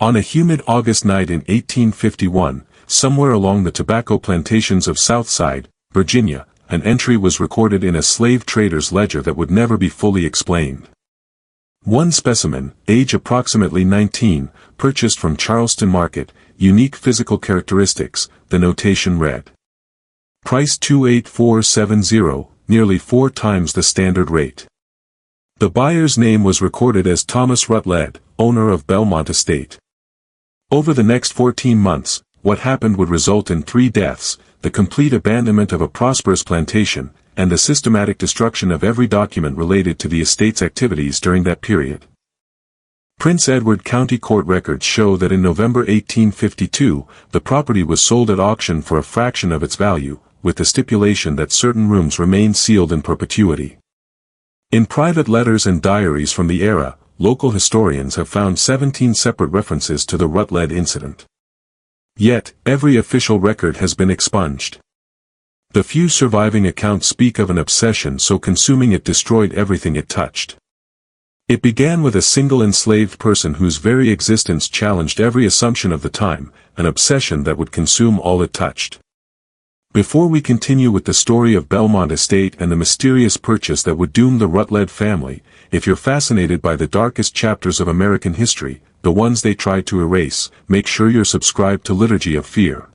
On a humid August night in 1851, somewhere along the tobacco plantations of Southside, Virginia, an entry was recorded in a slave trader's ledger that would never be fully explained. One specimen, age approximately 19, purchased from Charleston Market, unique physical characteristics, the notation read. Price $28470, nearly 4 times the standard rate. The buyer's name was recorded as Thomas Rutledge, owner of Belmont Estate. Over the next 14 months, what happened would result in 3 deaths, the complete abandonment of a prosperous plantation, and the systematic destruction of every document related to the estate's activities during that period. Prince Edward County Court records show that in November 1852, the property was sold at auction for a fraction of its value, with the stipulation that certain rooms remained sealed in perpetuity. In private letters and diaries from the era, local historians have found 17 separate references to the Rutledge incident. Yet, every official record has been expunged. The few surviving accounts speak of an obsession so consuming it destroyed everything it touched. It began with a single enslaved person whose very existence challenged every assumption of the time, an obsession that would consume all it touched. Before we continue with the story of Belmont Estate and the mysterious purchase that would doom the Rutledge family, if you're fascinated by the darkest chapters of American history, the ones they tried to erase, make sure you're subscribed to Liturgy of Fear.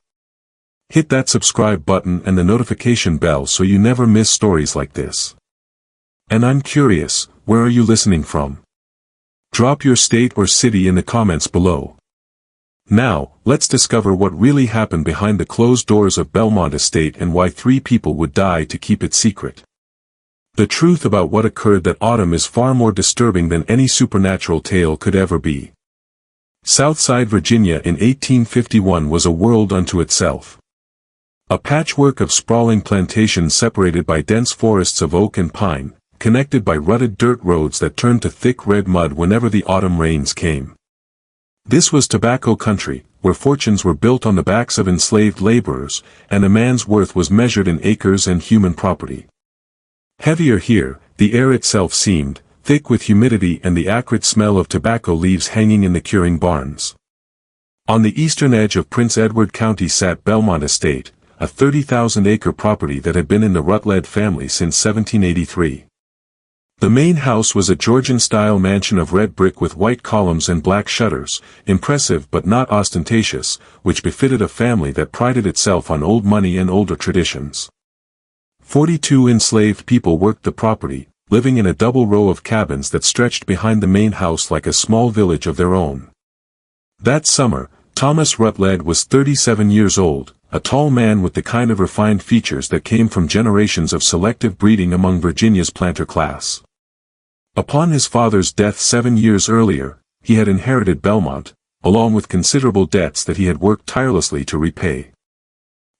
Hit that subscribe button and the notification bell so you never miss stories like this. And I'm curious, where are you listening from? Drop your state or city in the comments below. Now, let's discover what really happened behind the closed doors of Belmont Estate and why 3 people would die to keep it secret. The truth about what occurred that autumn is far more disturbing than any supernatural tale could ever be. Southside Virginia in 1851 was a world unto itself. A patchwork of sprawling plantations separated by dense forests of oak and pine, connected by rutted dirt roads that turned to thick red mud whenever the autumn rains came. This was tobacco country, where fortunes were built on the backs of enslaved laborers, and a man's worth was measured in acres and human property. Heavier here, the air itself seemed, thick with humidity and the acrid smell of tobacco leaves hanging in the curing barns. On the eastern edge of Prince Edward County sat Belmont Estate, a 30,000-acre property that had been in the Rutledge family since 1783. The main house was a Georgian-style mansion of red brick with white columns and black shutters, impressive but not ostentatious, which befitted a family that prided itself on old money and older traditions. 42 enslaved people worked the property, living in a double row of cabins that stretched behind the main house like a small village of their own. That summer, Thomas Rutledge was 37 years old, a tall man with the kind of refined features that came from generations of selective breeding among Virginia's planter class. Upon his father's death 7 years earlier, he had inherited Belmont, along with considerable debts that he had worked tirelessly to repay.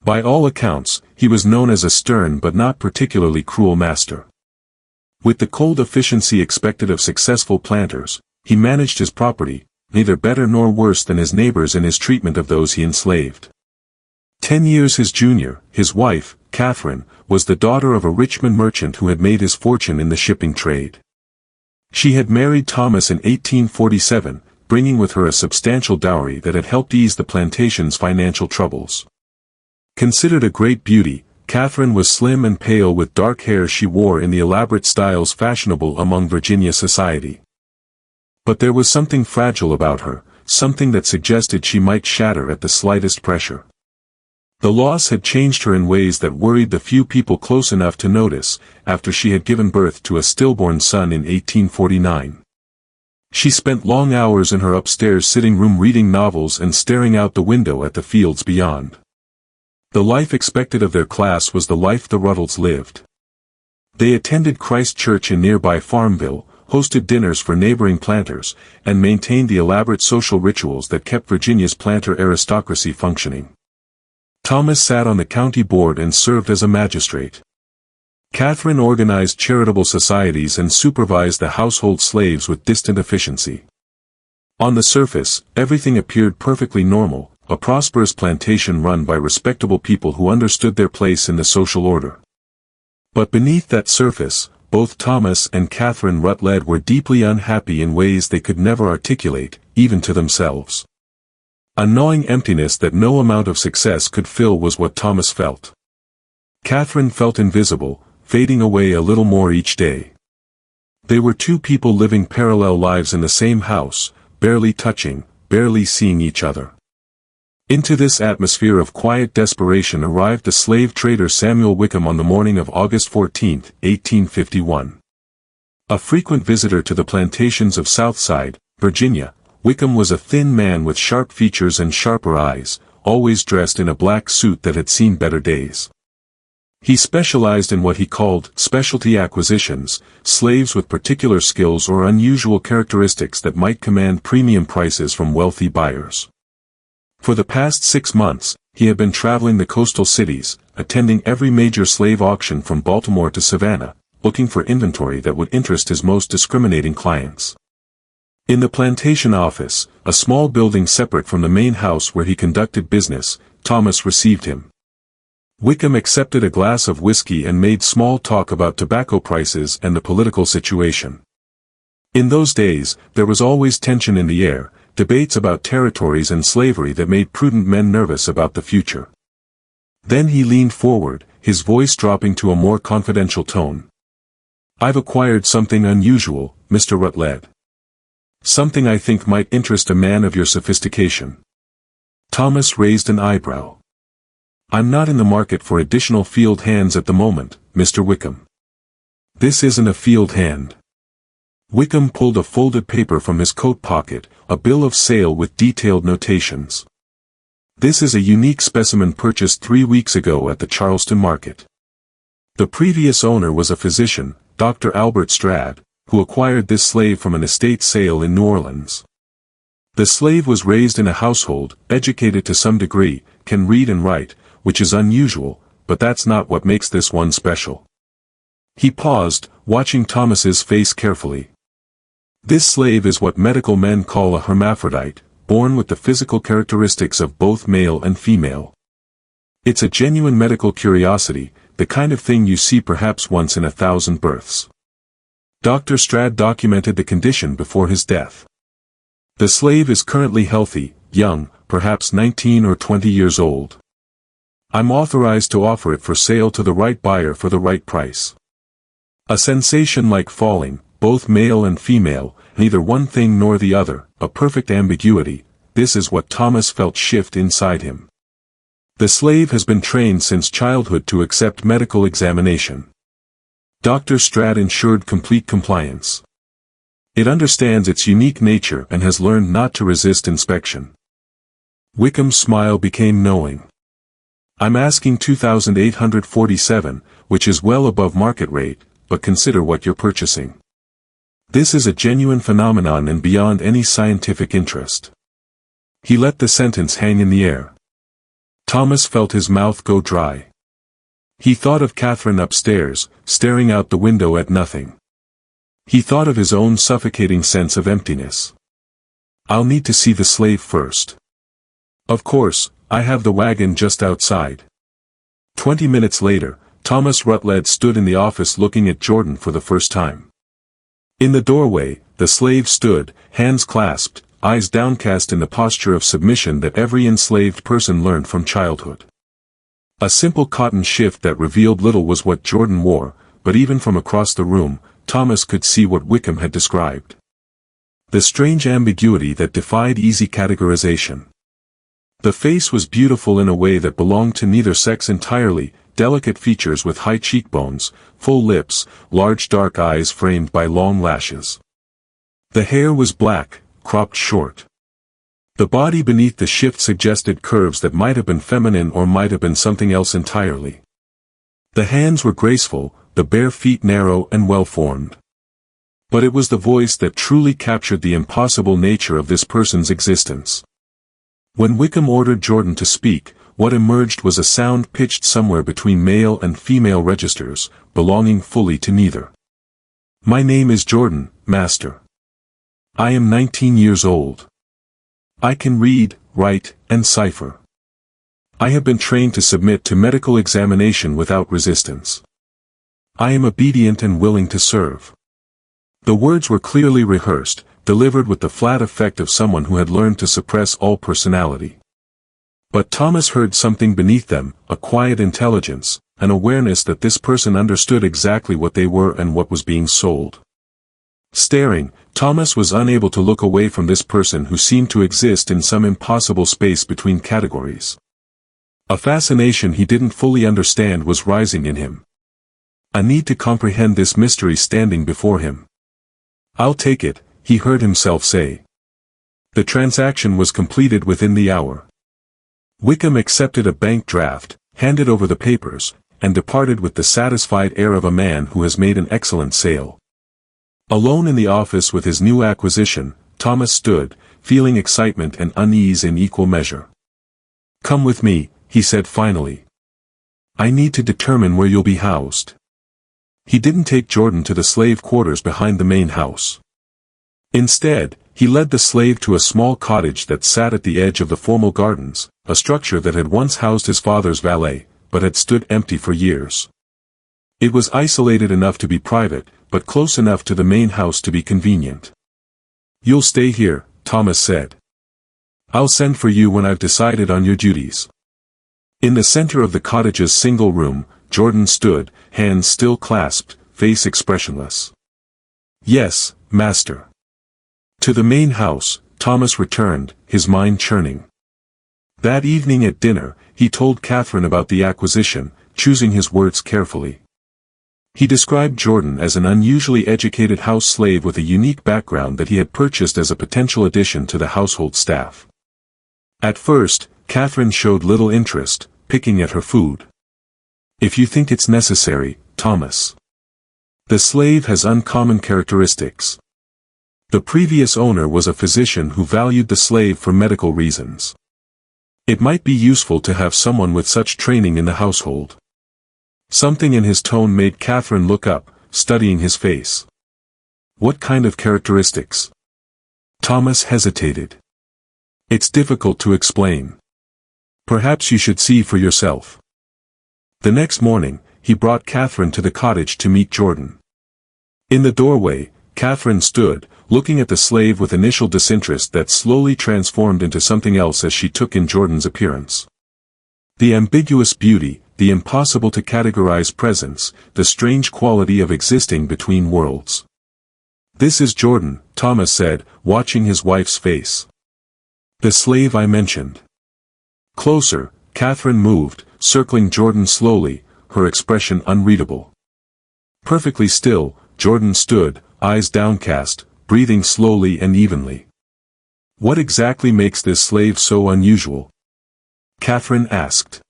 By all accounts, he was known as a stern but not particularly cruel master. With the cold efficiency expected of successful planters, he managed his property, neither better nor worse than his neighbors in his treatment of those he enslaved. 10 years his junior, his wife, Catherine, was the daughter of a Richmond merchant who had made his fortune in the shipping trade. She had married Thomas in 1847, bringing with her a substantial dowry that had helped ease the plantation's financial troubles. Considered a great beauty, Catherine was slim and pale with dark hair she wore in the elaborate styles fashionable among Virginia society. But there was something fragile about her, something that suggested she might shatter at the slightest pressure. The loss had changed her in ways that worried the few people close enough to notice, after she had given birth to a stillborn son in 1849. She spent long hours in her upstairs sitting room reading novels and staring out the window at the fields beyond. The life expected of their class was the life the Rutledges lived. They attended Christ Church in nearby Farmville, hosted dinners for neighboring planters, and maintained the elaborate social rituals that kept Virginia's planter aristocracy functioning. Thomas sat on the county board and served as a magistrate. Catherine organized charitable societies and supervised the household slaves with distant efficiency. On the surface, everything appeared perfectly normal, a prosperous plantation run by respectable people who understood their place in the social order. But beneath that surface, both Thomas and Catherine Rutledge were deeply unhappy in ways they could never articulate, even to themselves. A gnawing emptiness that no amount of success could fill was what Thomas felt. Catherine felt invisible, fading away a little more each day. They were two people living parallel lives in the same house, barely touching, barely seeing each other. Into this atmosphere of quiet desperation arrived the slave trader Samuel Wickham on the morning of August 14, 1851. A frequent visitor to the plantations of Southside, Virginia, Wickham was a thin man with sharp features and sharper eyes, always dressed in a black suit that had seen better days. He specialized in what he called specialty acquisitions, slaves with particular skills or unusual characteristics that might command premium prices from wealthy buyers. For the past 6 months, he had been traveling the coastal cities, attending every major slave auction from Baltimore to Savannah, looking for inventory that would interest his most discriminating clients. In the plantation office, a small building separate from the main house where he conducted business, Thomas received him. Wickham accepted a glass of whiskey and made small talk about tobacco prices and the political situation. In those days, there was always tension in the air, debates about territories and slavery that made prudent men nervous about the future. Then he leaned forward, his voice dropping to a more confidential tone. "I've acquired something unusual, Mr. Rutledge. Something I think might interest a man of your sophistication." Thomas raised an eyebrow. "I'm not in the market for additional field hands at the moment, Mr. Wickham." "This isn't a field hand." Wickham pulled a folded paper from his coat pocket, a bill of sale with detailed notations. "This is a unique specimen purchased 3 weeks ago at the Charleston market. The previous owner was a physician, Dr. Albert Strad, who acquired this slave from an estate sale in New Orleans. The slave was raised in a household, educated to some degree, can read and write, which is unusual, but that's not what makes this one special." He paused, watching Thomas's face carefully. "This slave is what medical men call a hermaphrodite, born with the physical characteristics of both male and female. It's a genuine medical curiosity, the kind of thing you see perhaps once in 1,000 births. Dr. Strad documented the condition before his death. The slave is currently healthy, young, perhaps 19 or 20 years old. I'm authorized to offer it for sale to the right buyer for the right price." A sensation like falling, both male and female, neither one thing nor the other, a perfect ambiguity, this is what Thomas felt shift inside him. The slave has been trained since childhood to accept medical examination. Dr. Strad ensured complete compliance. It understands its unique nature and has learned not to resist inspection. Wickham's smile became knowing. "I'm asking $2,847, which is well above market rate, but consider what you're purchasing. This is a genuine phenomenon and beyond any scientific interest." He let the sentence hang in the air. Thomas felt his mouth go dry. He thought of Catherine upstairs, staring out the window at nothing. He thought of his own suffocating sense of emptiness. "I'll need to see the slave first. Of course, I have the wagon just outside." 20 minutes later, Thomas Rutledge stood in the office looking at Jordan for the first time. In the doorway, the slave stood, hands clasped, eyes downcast in the posture of submission that every enslaved person learned from childhood. A simple cotton shift that revealed little was what Jordan wore, but even from across the room, Thomas could see what Wickham had described. The strange ambiguity that defied easy categorization. The face was beautiful in a way that belonged to neither sex entirely, delicate features with high cheekbones, full lips, large dark eyes framed by long lashes. The hair was black, cropped short. The body beneath the shift suggested curves that might have been feminine or might have been something else entirely. The hands were graceful, the bare feet narrow and well-formed. But it was the voice that truly captured the impossible nature of this person's existence. When Wickham ordered Jordan to speak, what emerged was a sound pitched somewhere between male and female registers, belonging fully to neither. "My name is Jordan, master. I am 19 years old. I can read, write, and cipher. I have been trained to submit to medical examination without resistance. I am obedient and willing to serve." The words were clearly rehearsed, delivered with the flat effect of someone who had learned to suppress all personality. But Thomas heard something beneath them, a quiet intelligence, an awareness that this person understood exactly what they were and what was being sold. Staring, Thomas was unable to look away from this person who seemed to exist in some impossible space between categories. A fascination he didn't fully understand was rising in him. A need to comprehend this mystery standing before him. "I'll take it," he heard himself say. The transaction was completed within the hour. Wickham accepted a bank draft, handed over the papers, and departed with the satisfied air of a man who has made an excellent sale. Alone in the office with his new acquisition, Thomas stood, feeling excitement and unease in equal measure. "Come with me," he said finally. "I need to determine where you'll be housed." He didn't take Jordan to the slave quarters behind the main house. Instead, he led the slave to a small cottage that sat at the edge of the formal gardens, a structure that had once housed his father's valet, but had stood empty for years. It was isolated enough to be private, but close enough to the main house to be convenient. "You'll stay here," Thomas said. "I'll send for you when I've decided on your duties." In the center of the cottage's single room, Jordan stood, hands still clasped, face expressionless. "Yes, master." To the main house, Thomas returned, his mind churning. That evening at dinner, he told Catherine about the acquisition, choosing his words carefully. He described Jordan as an unusually educated house slave with a unique background that he had purchased as a potential addition to the household staff. At first, Catherine showed little interest, picking at her food. "If you think it's necessary, Thomas. The slave has uncommon characteristics. The previous owner was a physician who valued the slave for medical reasons. It might be useful to have someone with such training in the household." Something in his tone made Catherine look up, studying his face. "What kind of characteristics?" Thomas hesitated. "It's difficult to explain. Perhaps you should see for yourself." The next morning, he brought Catherine to the cottage to meet Jordan. In the doorway, Catherine stood, looking at the slave with initial disinterest that slowly transformed into something else as she took in Jordan's appearance. The ambiguous beauty, the impossible to categorize presence, the strange quality of existing between worlds. "This is Jordan," Thomas said, watching his wife's face. "The slave I mentioned." Closer, Catherine moved, circling Jordan slowly, her expression unreadable. Perfectly still, Jordan stood, eyes downcast, breathing slowly and evenly. "What exactly makes this slave so unusual?" Catherine asked.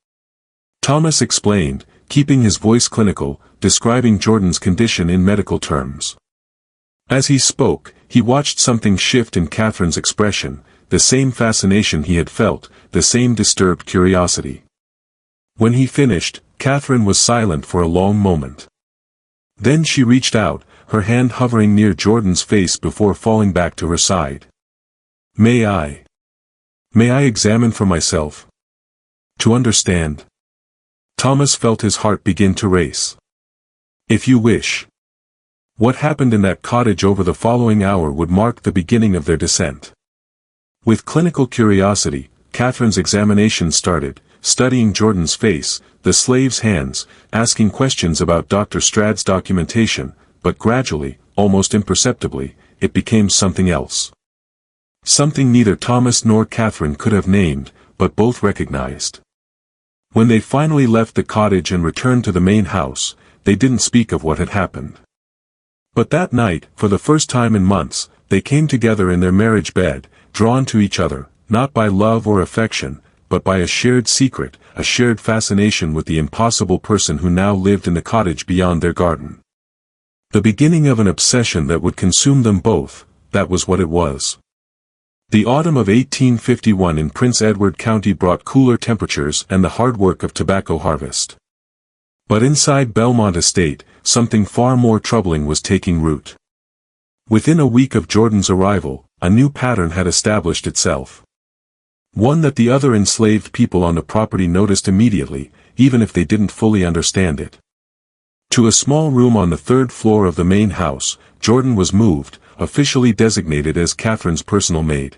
Thomas explained, keeping his voice clinical, describing Jordan's condition in medical terms. As he spoke, he watched something shift in Catherine's expression, the same fascination he had felt, the same disturbed curiosity. When he finished, Catherine was silent for a long moment. Then she reached out, her hand hovering near Jordan's face before falling back to her side. May I examine for myself? To understand?" Thomas felt his heart begin to race. "If you wish." What happened in that cottage over the following hour would mark the beginning of their descent. With clinical curiosity, Catherine's examination started, studying Jordan's face, the slave's hands, asking questions about Dr. Strahd's documentation, but gradually, almost imperceptibly, it became something else. Something neither Thomas nor Catherine could have named, but both recognized. When they finally left the cottage and returned to the main house, they didn't speak of what had happened. But that night, for the first time in months, they came together in their marriage bed, drawn to each other, not by love or affection, but by a shared secret, a shared fascination with the impossible person who now lived in the cottage beyond their garden. The beginning of an obsession that would consume them both, that was what it was. The autumn of 1851 in Prince Edward County brought cooler temperatures and the hard work of tobacco harvest. But inside Belmont Estate, something far more troubling was taking root. Within a week of Jordan's arrival, a new pattern had established itself. One that the other enslaved people on the property noticed immediately, even if they didn't fully understand it. To a small room on the third floor of the main house, Jordan was moved, officially designated as Catherine's personal maid.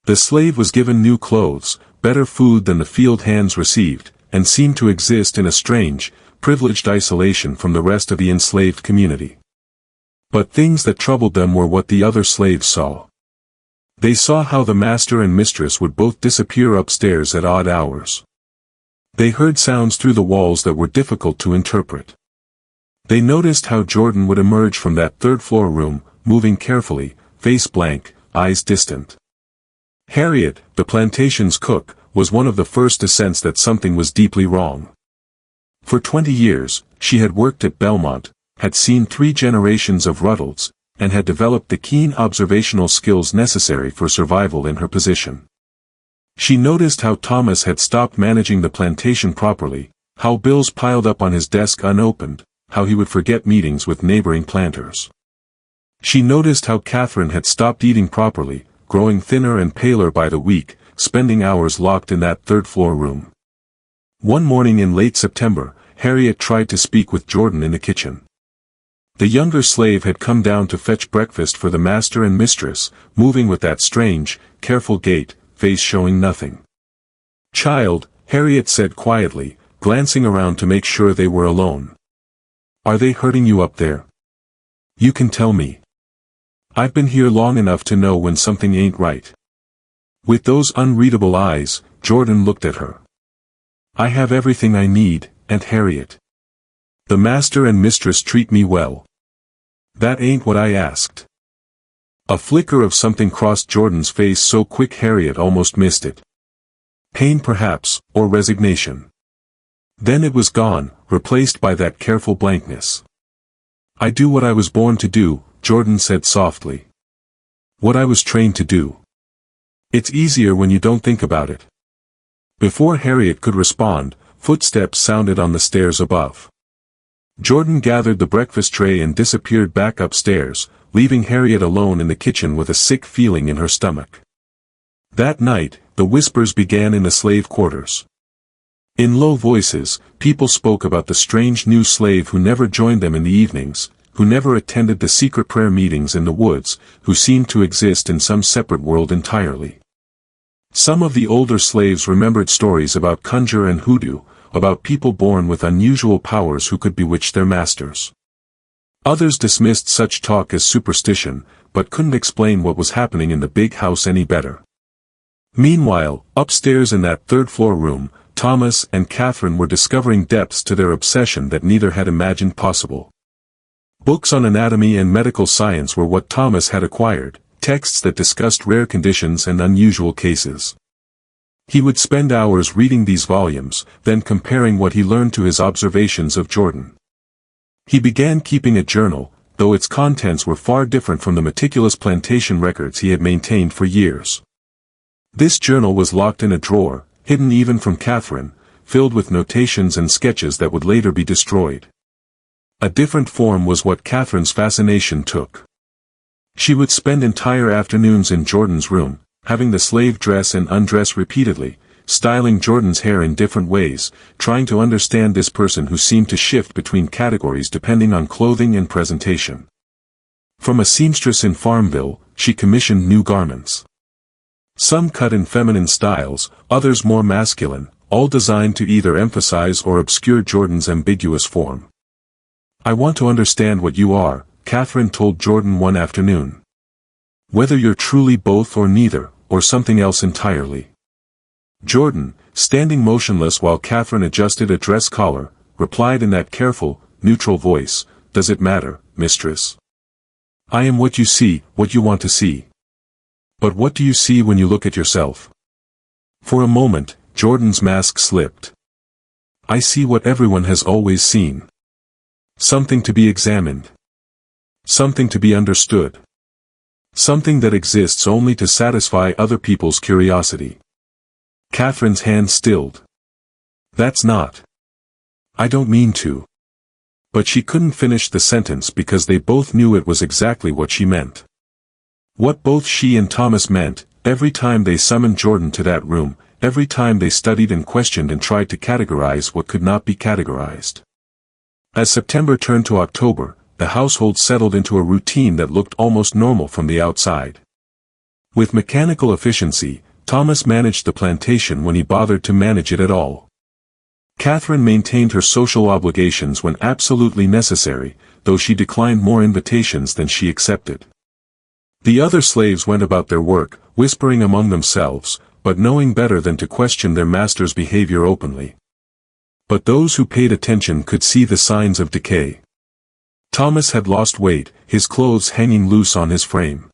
The slave was given new clothes, better food than the field hands received, and seemed to exist in a strange, privileged isolation from the rest of the enslaved community. But things that troubled them were what the other slaves saw. They saw how the master and mistress would both disappear upstairs at odd hours. They heard sounds through the walls that were difficult to interpret. They noticed how Jordan would emerge from that third-floor room, moving carefully, face blank, eyes distant. Harriet, the plantation's cook, was one of the first to sense that something was deeply wrong. For 20 years, she had worked at Belmont, had seen 3 generations of Ruddles, and had developed the keen observational skills necessary for survival in her position. She noticed how Thomas had stopped managing the plantation properly, how bills piled up on his desk unopened, how he would forget meetings with neighboring planters. She noticed how Catherine had stopped eating properly, growing thinner and paler by the week, spending hours locked in that third-floor room. One morning in late September, Harriet tried to speak with Jordan in the kitchen. The younger slave had come down to fetch breakfast for the master and mistress, moving with that strange, careful gait, face showing nothing. "Child," Harriet said quietly, glancing around to make sure they were alone. "Are they hurting you up there? You can tell me. I've been here long enough to know when something ain't right." With those unreadable eyes, Jordan looked at her. "I have everything I need, Aunt Harriet. The master and mistress treat me well. That ain't what I asked." A flicker of something crossed Jordan's face so quick Harriet almost missed it. Pain perhaps, or resignation. Then it was gone, replaced by that careful blankness. "I do what I was born to do," Jordan said softly. "What I was trained to do. It's easier when you don't think about it." Before Harriet could respond, footsteps sounded on the stairs above. Jordan gathered the breakfast tray and disappeared back upstairs, leaving Harriet alone in the kitchen with a sick feeling in her stomach. That night, the whispers began in the slave quarters. In low voices, people spoke about the strange new slave who never joined them in the evenings, who never attended the secret prayer meetings in the woods, who seemed to exist in some separate world entirely. Some of the older slaves remembered stories about conjure and hoodoo, about people born with unusual powers who could bewitch their masters. Others dismissed such talk as superstition, but couldn't explain what was happening in the big house any better. Meanwhile, upstairs in that third-floor room, Thomas and Catherine were discovering depths to their obsession that neither had imagined possible. Books on anatomy and medical science were what Thomas had acquired, texts that discussed rare conditions and unusual cases. He would spend hours reading these volumes, then comparing what he learned to his observations of Jordan. He began keeping a journal, though its contents were far different from the meticulous plantation records he had maintained for years. This journal was locked in a drawer, hidden even from Catherine, filled with notations and sketches that would later be destroyed. A different form was what Catherine's fascination took. She would spend entire afternoons in Jordan's room, having the slave dress and undress repeatedly, styling Jordan's hair in different ways, trying to understand this person who seemed to shift between categories depending on clothing and presentation. From a seamstress in Farmville, she commissioned new garments. Some cut in feminine styles, others more masculine, all designed to either emphasize or obscure Jordan's ambiguous form. "I want to understand what you are," Catherine told Jordan one afternoon. "Whether you're truly both or neither, or something else entirely." Jordan, standing motionless while Catherine adjusted a dress collar, replied in that careful, neutral voice, "Does it matter, mistress? I am what you see, what you want to see. But what do you see when you look at yourself?" For a moment, Jordan's mask slipped. "I see what everyone has always seen. Something to be examined. Something to be understood. Something that exists only to satisfy other people's curiosity." Catherine's hand stilled. "That's not. I don't mean to." But she couldn't finish the sentence because they both knew it was exactly what she meant. What both she and Thomas meant, every time they summoned Jordan to that room, every time they studied and questioned and tried to categorize what could not be categorized. As September turned to October, the household settled into a routine that looked almost normal from the outside. With mechanical efficiency, Thomas managed the plantation when he bothered to manage it at all. Catherine maintained her social obligations when absolutely necessary, though she declined more invitations than she accepted. The other slaves went about their work, whispering among themselves, but knowing better than to question their master's behavior openly. But those who paid attention could see the signs of decay. Thomas had lost weight, his clothes hanging loose on his frame.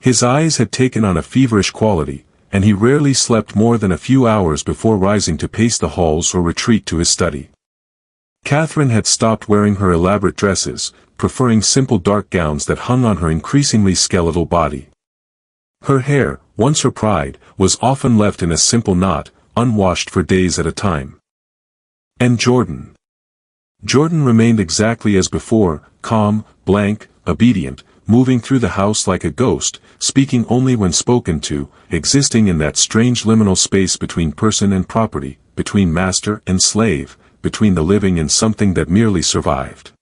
His eyes had taken on a feverish quality, and he rarely slept more than a few hours before rising to pace the halls or retreat to his study. Catherine had stopped wearing her elaborate dresses, preferring simple dark gowns that hung on her increasingly skeletal body. Her hair, once her pride, was often left in a simple knot, unwashed for days at a time. And Jordan. Jordan remained exactly as before, calm, blank, obedient, moving through the house like a ghost, speaking only when spoken to, existing in that strange liminal space between person and property, between master and slave, between the living and something that merely survived.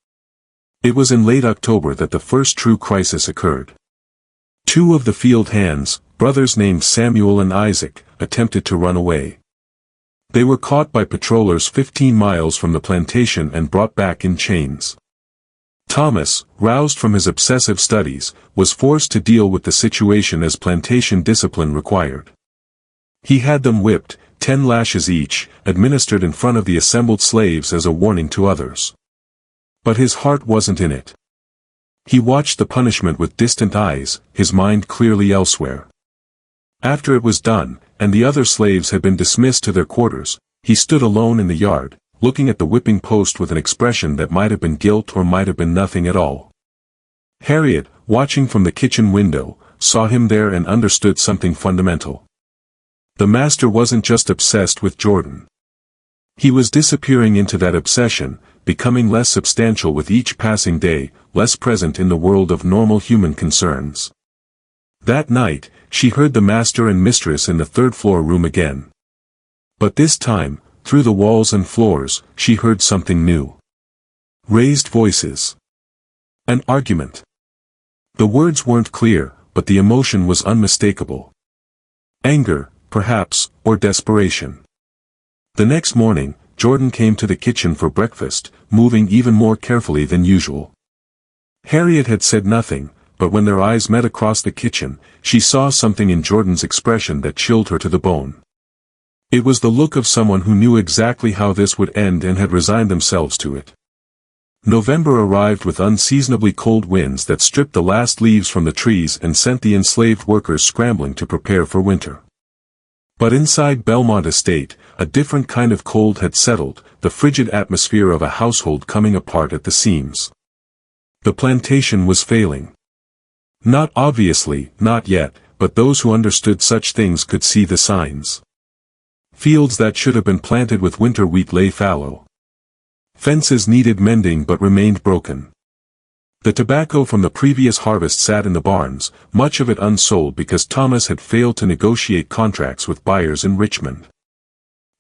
It was in late October that the first true crisis occurred. Two of the field hands, brothers named Samuel and Isaac, attempted to run away. They were caught by patrollers 15 miles from the plantation and brought back in chains. Thomas, roused from his obsessive studies, was forced to deal with the situation as plantation discipline required. He had them whipped, 10 lashes each, administered in front of the assembled slaves as a warning to others. But his heart wasn't in it. He watched the punishment with distant eyes, his mind clearly elsewhere. After it was done, and the other slaves had been dismissed to their quarters, he stood alone in the yard, looking at the whipping post with an expression that might have been guilt or might have been nothing at all. Harriet, watching from the kitchen window, saw him there and understood something fundamental. The master wasn't just obsessed with Jordan. He was disappearing into that obsession, becoming less substantial with each passing day, less present in the world of normal human concerns. That night, she heard the master and mistress in the third-floor room again. But this time, through the walls and floors, she heard something new. Raised voices. An argument. The words weren't clear, but the emotion was unmistakable. Anger, perhaps, or desperation. The next morning, Jordan came to the kitchen for breakfast, moving even more carefully than usual. Harriet had said nothing, but when their eyes met across the kitchen, she saw something in Jordan's expression that chilled her to the bone. It was the look of someone who knew exactly how this would end and had resigned themselves to it. November arrived with unseasonably cold winds that stripped the last leaves from the trees and sent the enslaved workers scrambling to prepare for winter. But inside Belmont Estate, a different kind of cold had settled, the frigid atmosphere of a household coming apart at the seams. The plantation was failing. Not obviously, not yet, but those who understood such things could see the signs. Fields that should have been planted with winter wheat lay fallow. Fences needed mending but remained broken. The tobacco from the previous harvest sat in the barns, much of it unsold because Thomas had failed to negotiate contracts with buyers in Richmond.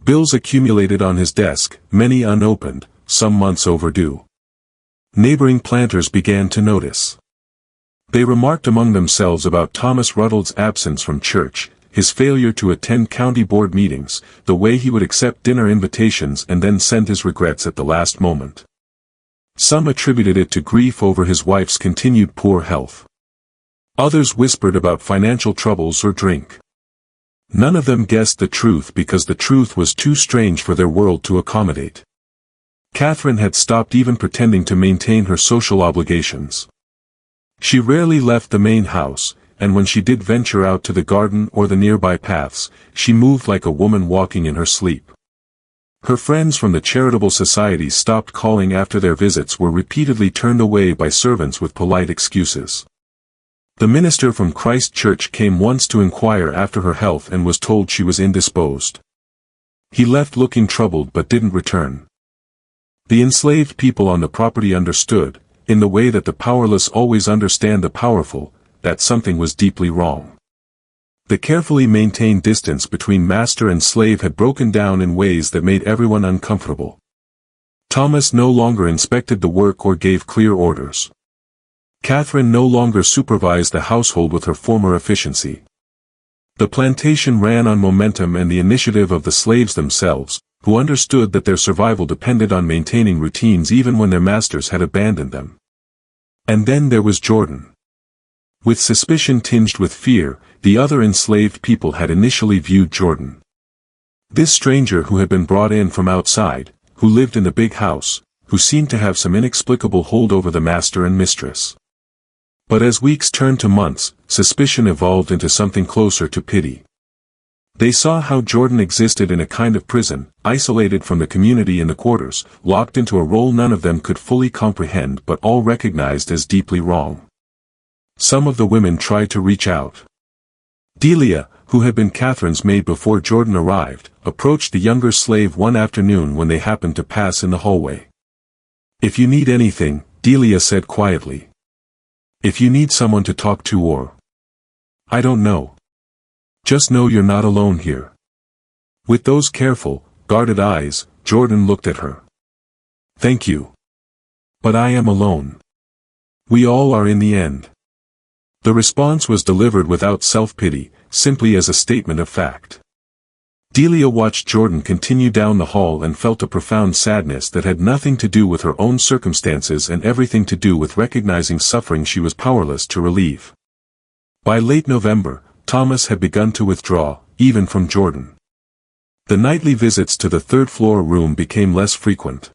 Bills accumulated on his desk, many unopened, some months overdue. Neighboring planters began to notice. They remarked among themselves about Thomas Ruddle's absence from church, his failure to attend county board meetings, the way he would accept dinner invitations and then send his regrets at the last moment. Some attributed it to grief over his wife's continued poor health. Others whispered about financial troubles or drink. None of them guessed the truth because the truth was too strange for their world to accommodate. Catherine had stopped even pretending to maintain her social obligations. She rarely left the main house, and when she did venture out to the garden or the nearby paths, she moved like a woman walking in her sleep. Her friends from the charitable societies stopped calling after their visits were repeatedly turned away by servants with polite excuses. The minister from Christ Church came once to inquire after her health and was told she was indisposed. He left looking troubled but didn't return. The enslaved people on the property understood, in the way that the powerless always understand the powerful, that something was deeply wrong. The carefully maintained distance between master and slave had broken down in ways that made everyone uncomfortable. Thomas no longer inspected the work or gave clear orders. Catherine no longer supervised the household with her former efficiency. The plantation ran on momentum and the initiative of the slaves themselves, who understood that their survival depended on maintaining routines even when their masters had abandoned them. And then there was Jordan. With suspicion tinged with fear, the other enslaved people had initially viewed Jordan. This stranger who had been brought in from outside, who lived in the big house, who seemed to have some inexplicable hold over the master and mistress. But as weeks turned to months, suspicion evolved into something closer to pity. They saw how Jordan existed in a kind of prison, isolated from the community in the quarters, locked into a role none of them could fully comprehend but all recognized as deeply wrong. Some of the women tried to reach out. Delia, who had been Catherine's maid before Jordan arrived, approached the younger slave one afternoon when they happened to pass in the hallway. "If you need anything," Delia said quietly. "If you need someone to talk to or... I don't know. Just know you're not alone here." With those careful, guarded eyes, Jordan looked at her. "Thank you. But I am alone. We all are in the end." The response was delivered without self-pity, simply as a statement of fact. Delia watched Jordan continue down the hall and felt a profound sadness that had nothing to do with her own circumstances and everything to do with recognizing suffering she was powerless to relieve. By late November, Thomas had begun to withdraw, even from Jordan. The nightly visits to the third-floor room became less frequent.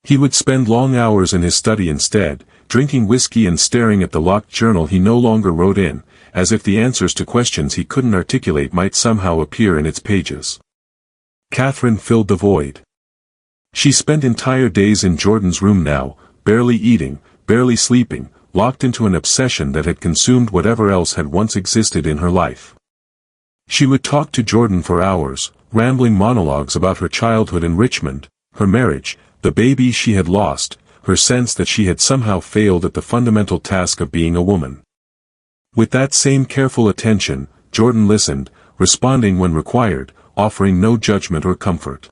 He would spend long hours in his study instead, drinking whiskey and staring at the locked journal he no longer wrote in, as if the answers to questions he couldn't articulate might somehow appear in its pages. Catherine filled the void. She spent entire days in Jordan's room now, barely eating, barely sleeping, locked into an obsession that had consumed whatever else had once existed in her life. She would talk to Jordan for hours, rambling monologues about her childhood in Richmond, her marriage, the baby she had lost, her sense that she had somehow failed at the fundamental task of being a woman. With that same careful attention, Jordan listened, responding when required, offering no judgment or comfort.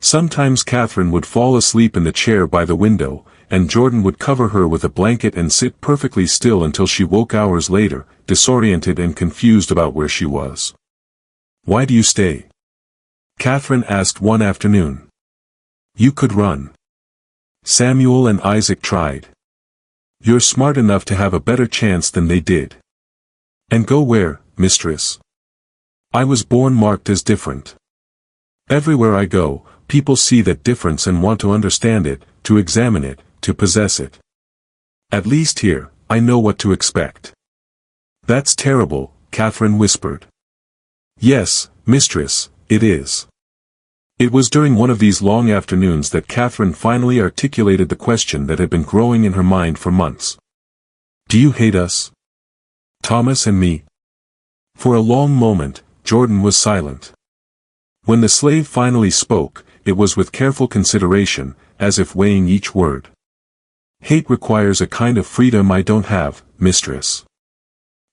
Sometimes Catherine would fall asleep in the chair by the window, and Jordan would cover her with a blanket and sit perfectly still until she woke hours later, disoriented and confused about where she was. "Why do you stay?" Catherine asked one afternoon. "You could run. Samuel and Isaac tried. You're smart enough to have a better chance than they did." "And go where, mistress?" "I was born marked as different. Everywhere I go, people see that difference and want to understand it, to examine it, to possess it. At least here, I know what to expect." "That's terrible," Catherine whispered. "Yes, mistress, it is." It was during one of these long afternoons that Catherine finally articulated the question that had been growing in her mind for months. "Do you hate us? Thomas and me?" For a long moment, Jordan was silent. When the slave finally spoke, it was with careful consideration, as if weighing each word. "Hate requires a kind of freedom I don't have, mistress.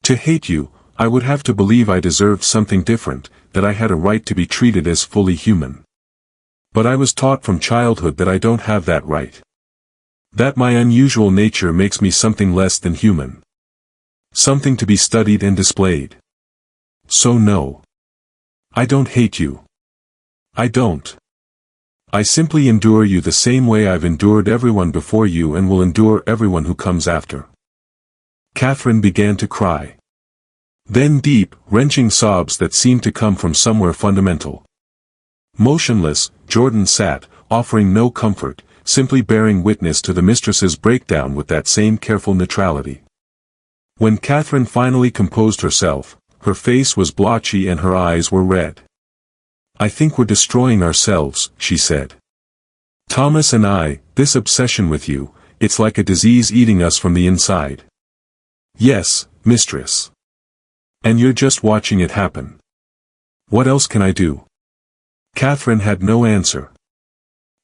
To hate you, I would have to believe I deserved something different, that I had a right to be treated as fully human. But I was taught from childhood that I don't have that right. That my unusual nature makes me something less than human. Something to be studied and displayed. So no. I don't hate you. I don't. I simply endure you the same way I've endured everyone before you and will endure everyone who comes after." Catherine began to cry. Then deep, wrenching sobs that seemed to come from somewhere fundamental. Motionless, Jordan sat, offering no comfort, simply bearing witness to the mistress's breakdown with that same careful neutrality. When Catherine finally composed herself, her face was blotchy and her eyes were red. "I think we're destroying ourselves," she said. "Thomas and I, this obsession with you, it's like a disease eating us from the inside." "Yes, mistress. And you're just watching it happen. What else can I do?" Catherine had no answer.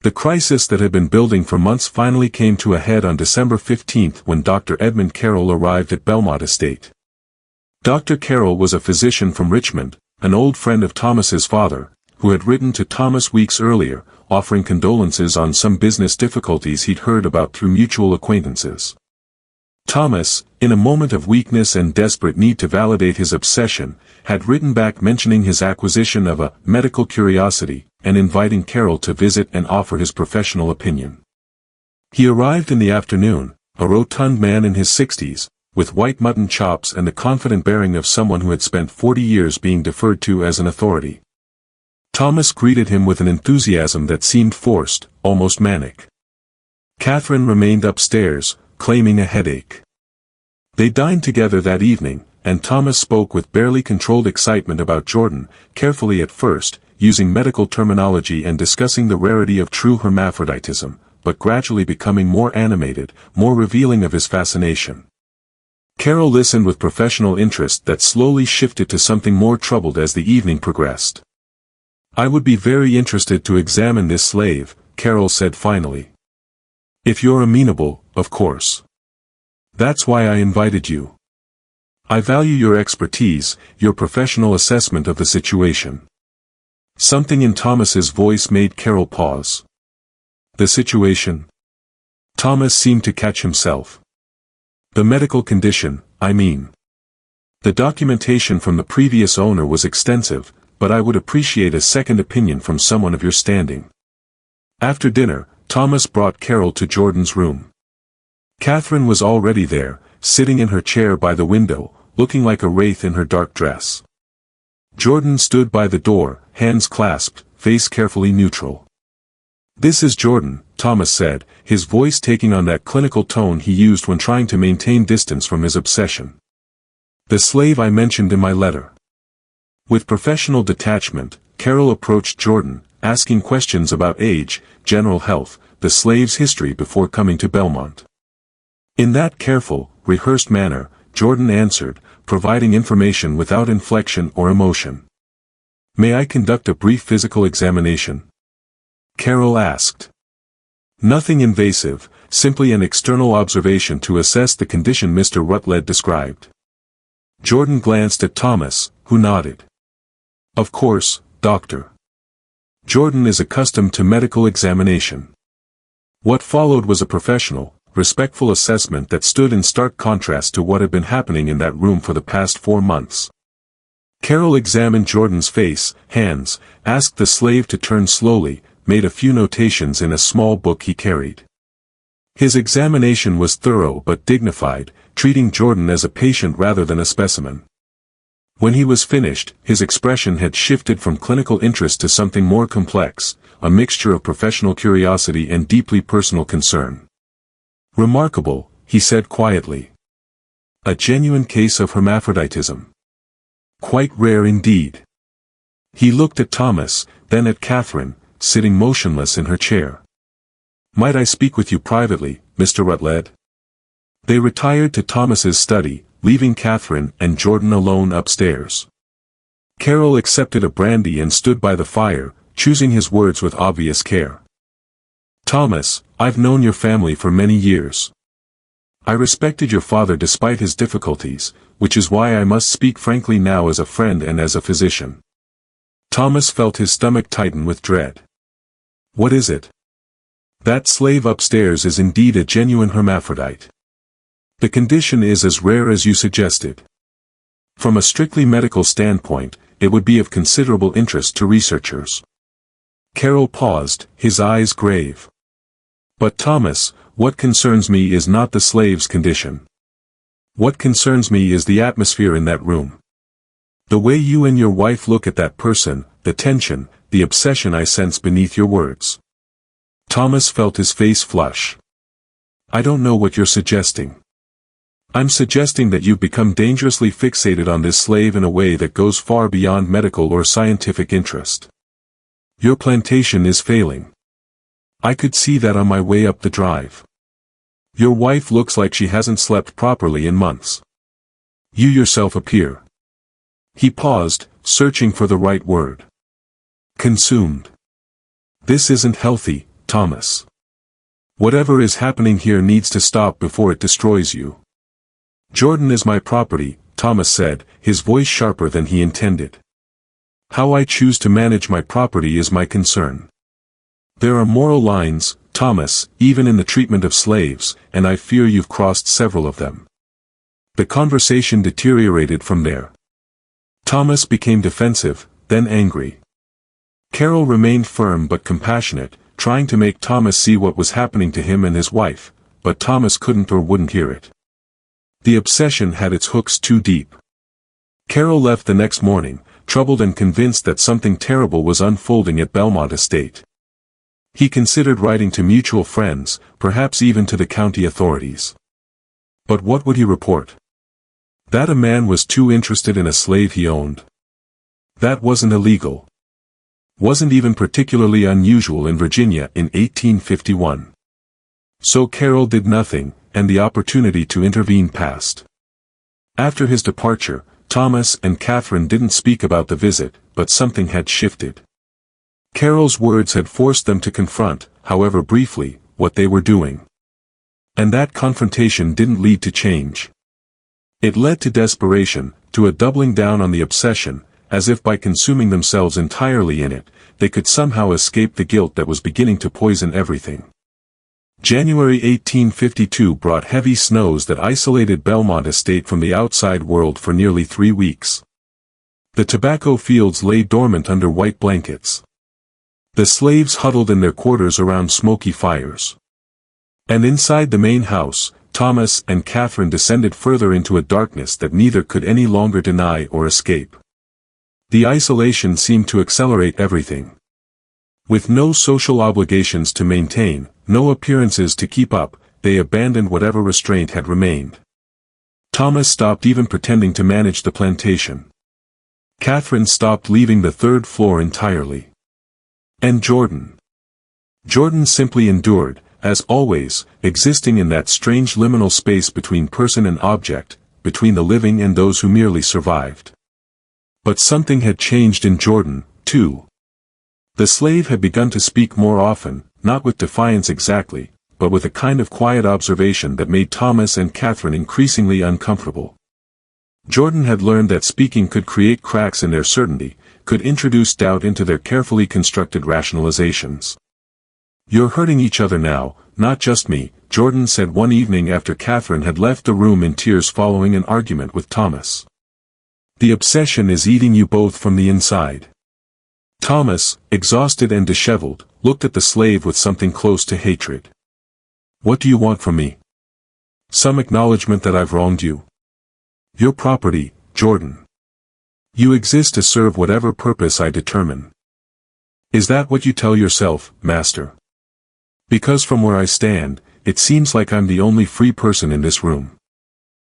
The crisis that had been building for months finally came to a head on December 15 when Dr. Edmund Carroll arrived at Belmont Estate. Dr. Carroll was a physician from Richmond, an old friend of Thomas's father, who had written to Thomas weeks earlier, offering condolences on some business difficulties he'd heard about through mutual acquaintances. Thomas, in a moment of weakness and desperate need to validate his obsession, had written back mentioning his acquisition of a medical curiosity and inviting Carol to visit and offer his professional opinion. He arrived in the afternoon, a rotund man in his 60s, with white mutton chops and the confident bearing of someone who had spent 40 years being deferred to as an authority. Thomas greeted him with an enthusiasm that seemed forced, almost manic. Catherine remained upstairs, claiming a headache. They dined together that evening, and Thomas spoke with barely controlled excitement about Jordan, carefully at first, using medical terminology and discussing the rarity of true hermaphroditism, but gradually becoming more animated, more revealing of his fascination. Carol listened with professional interest that slowly shifted to something more troubled as the evening progressed. "I would be very interested to examine this slave," Carol said finally. "If you're amenable, of course. That's why I invited you. I value your expertise, your professional assessment of the situation." Something in Thomas's voice made Carol pause. "The situation?" Thomas seemed to catch himself. "The medical condition, I mean. The documentation from the previous owner was extensive, but I would appreciate a second opinion from someone of your standing." After dinner, Thomas brought Carol to Jordan's room. Catherine was already there, sitting in her chair by the window, looking like a wraith in her dark dress. Jordan stood by the door, hands clasped, face carefully neutral. "This is Jordan," Thomas said, his voice taking on that clinical tone he used when trying to maintain distance from his obsession. "The slave I mentioned in my letter." With professional detachment, Carol approached Jordan, asking questions about age, general health, the slave's history before coming to Belmont. In that careful, rehearsed manner, Jordan answered, providing information without inflection or emotion. "May I conduct a brief physical examination?" Carol asked. "Nothing invasive, simply an external observation to assess the condition Mr. Rutledge described." Jordan glanced at Thomas, who nodded. "Of course, doctor." Jordan is accustomed to medical examination. What followed was a professional, respectful assessment that stood in stark contrast to what had been happening in that room for the past 4 months. Carol examined Jordan's face, hands, asked the slave to turn slowly, made a few notations in a small book he carried. His examination was thorough but dignified, treating Jordan as a patient rather than a specimen. When he was finished, his expression had shifted from clinical interest to something more complex, a mixture of professional curiosity and deeply personal concern. "Remarkable," he said quietly. "A genuine case of hermaphroditism. Quite rare indeed." He looked at Thomas, then at Catherine, sitting motionless in her chair. "Might I speak with you privately, Mr. Rutledge?" They retired to Thomas's study, leaving Catherine and Jordan alone upstairs. Carol accepted a brandy and stood by the fire, choosing his words with obvious care. "Thomas, I've known your family for many years. I respected your father despite his difficulties, which is why I must speak frankly now as a friend and as a physician." Thomas felt his stomach tighten with dread. "What is it?" "That slave upstairs is indeed a genuine hermaphrodite. The condition is as rare as you suggested. From a strictly medical standpoint, it would be of considerable interest to researchers." Carol paused, his eyes grave. "But Thomas, what concerns me is not the slave's condition. What concerns me is the atmosphere in that room. The way you and your wife look at that person, the tension, the obsession I sense beneath your words." Thomas felt his face flush. "I don't know what you're suggesting." "I'm suggesting that you've become dangerously fixated on this slave in a way that goes far beyond medical or scientific interest. Your plantation is failing. I could see that on my way up the drive. Your wife looks like she hasn't slept properly in months. You yourself appear." He paused, searching for the right word. "Consumed. This isn't healthy, Thomas. Whatever is happening here needs to stop before it destroys you." "Jordan is my property," Thomas said, his voice sharper than he intended. "How I choose to manage my property is my concern. There are moral lines, Thomas, even in the treatment of slaves, and I fear you've crossed several of them. The conversation deteriorated from there. Thomas became defensive, then angry. Carol remained firm but compassionate, trying to make Thomas see what was happening to him and his wife, but Thomas couldn't or wouldn't hear it. The obsession had its hooks too deep. Carol left the next morning, troubled and convinced that something terrible was unfolding at Belmont Estate. He considered writing to mutual friends, perhaps even to the county authorities. But what would he report? That a man was too interested in a slave he owned. That wasn't illegal. Wasn't even particularly unusual in Virginia in 1851. So Carol did nothing, and the opportunity to intervene passed. After his departure, Thomas and Catherine didn't speak about the visit, but something had shifted. Carol's words had forced them to confront, however briefly, what they were doing. And that confrontation didn't lead to change. It led to desperation, to a doubling down on the obsession, as if by consuming themselves entirely in it, they could somehow escape the guilt that was beginning to poison everything. January 1852 brought heavy snows that isolated Belmont Estate from the outside world for nearly 3 weeks. The tobacco fields lay dormant under white blankets. The slaves huddled in their quarters around smoky fires. And inside the main house, Thomas and Catherine descended further into a darkness that neither could any longer deny or escape. The isolation seemed to accelerate everything. With no social obligations to maintain, no appearances to keep up, they abandoned whatever restraint had remained. Thomas stopped even pretending to manage the plantation. Catherine stopped leaving the third floor entirely. And Jordan? Jordan simply endured, as always, existing in that strange liminal space between person and object, between the living and those who merely survived. But something had changed in Jordan, too. The slave had begun to speak more often, not with defiance exactly, but with a kind of quiet observation that made Thomas and Catherine increasingly uncomfortable. Jordan had learned that speaking could create cracks in their certainty, could introduce doubt into their carefully constructed rationalizations. "You're hurting each other now, not just me," Jordan said one evening after Catherine had left the room in tears following an argument with Thomas. "The obsession is eating you both from the inside." Thomas, exhausted and disheveled, looked at the slave with something close to hatred. "What do you want from me? Some acknowledgement that I've wronged you? Your property, Jordan. You exist to serve whatever purpose I determine. Is that what you tell yourself, master? Because from where I stand, it seems like I'm the only free person in this room.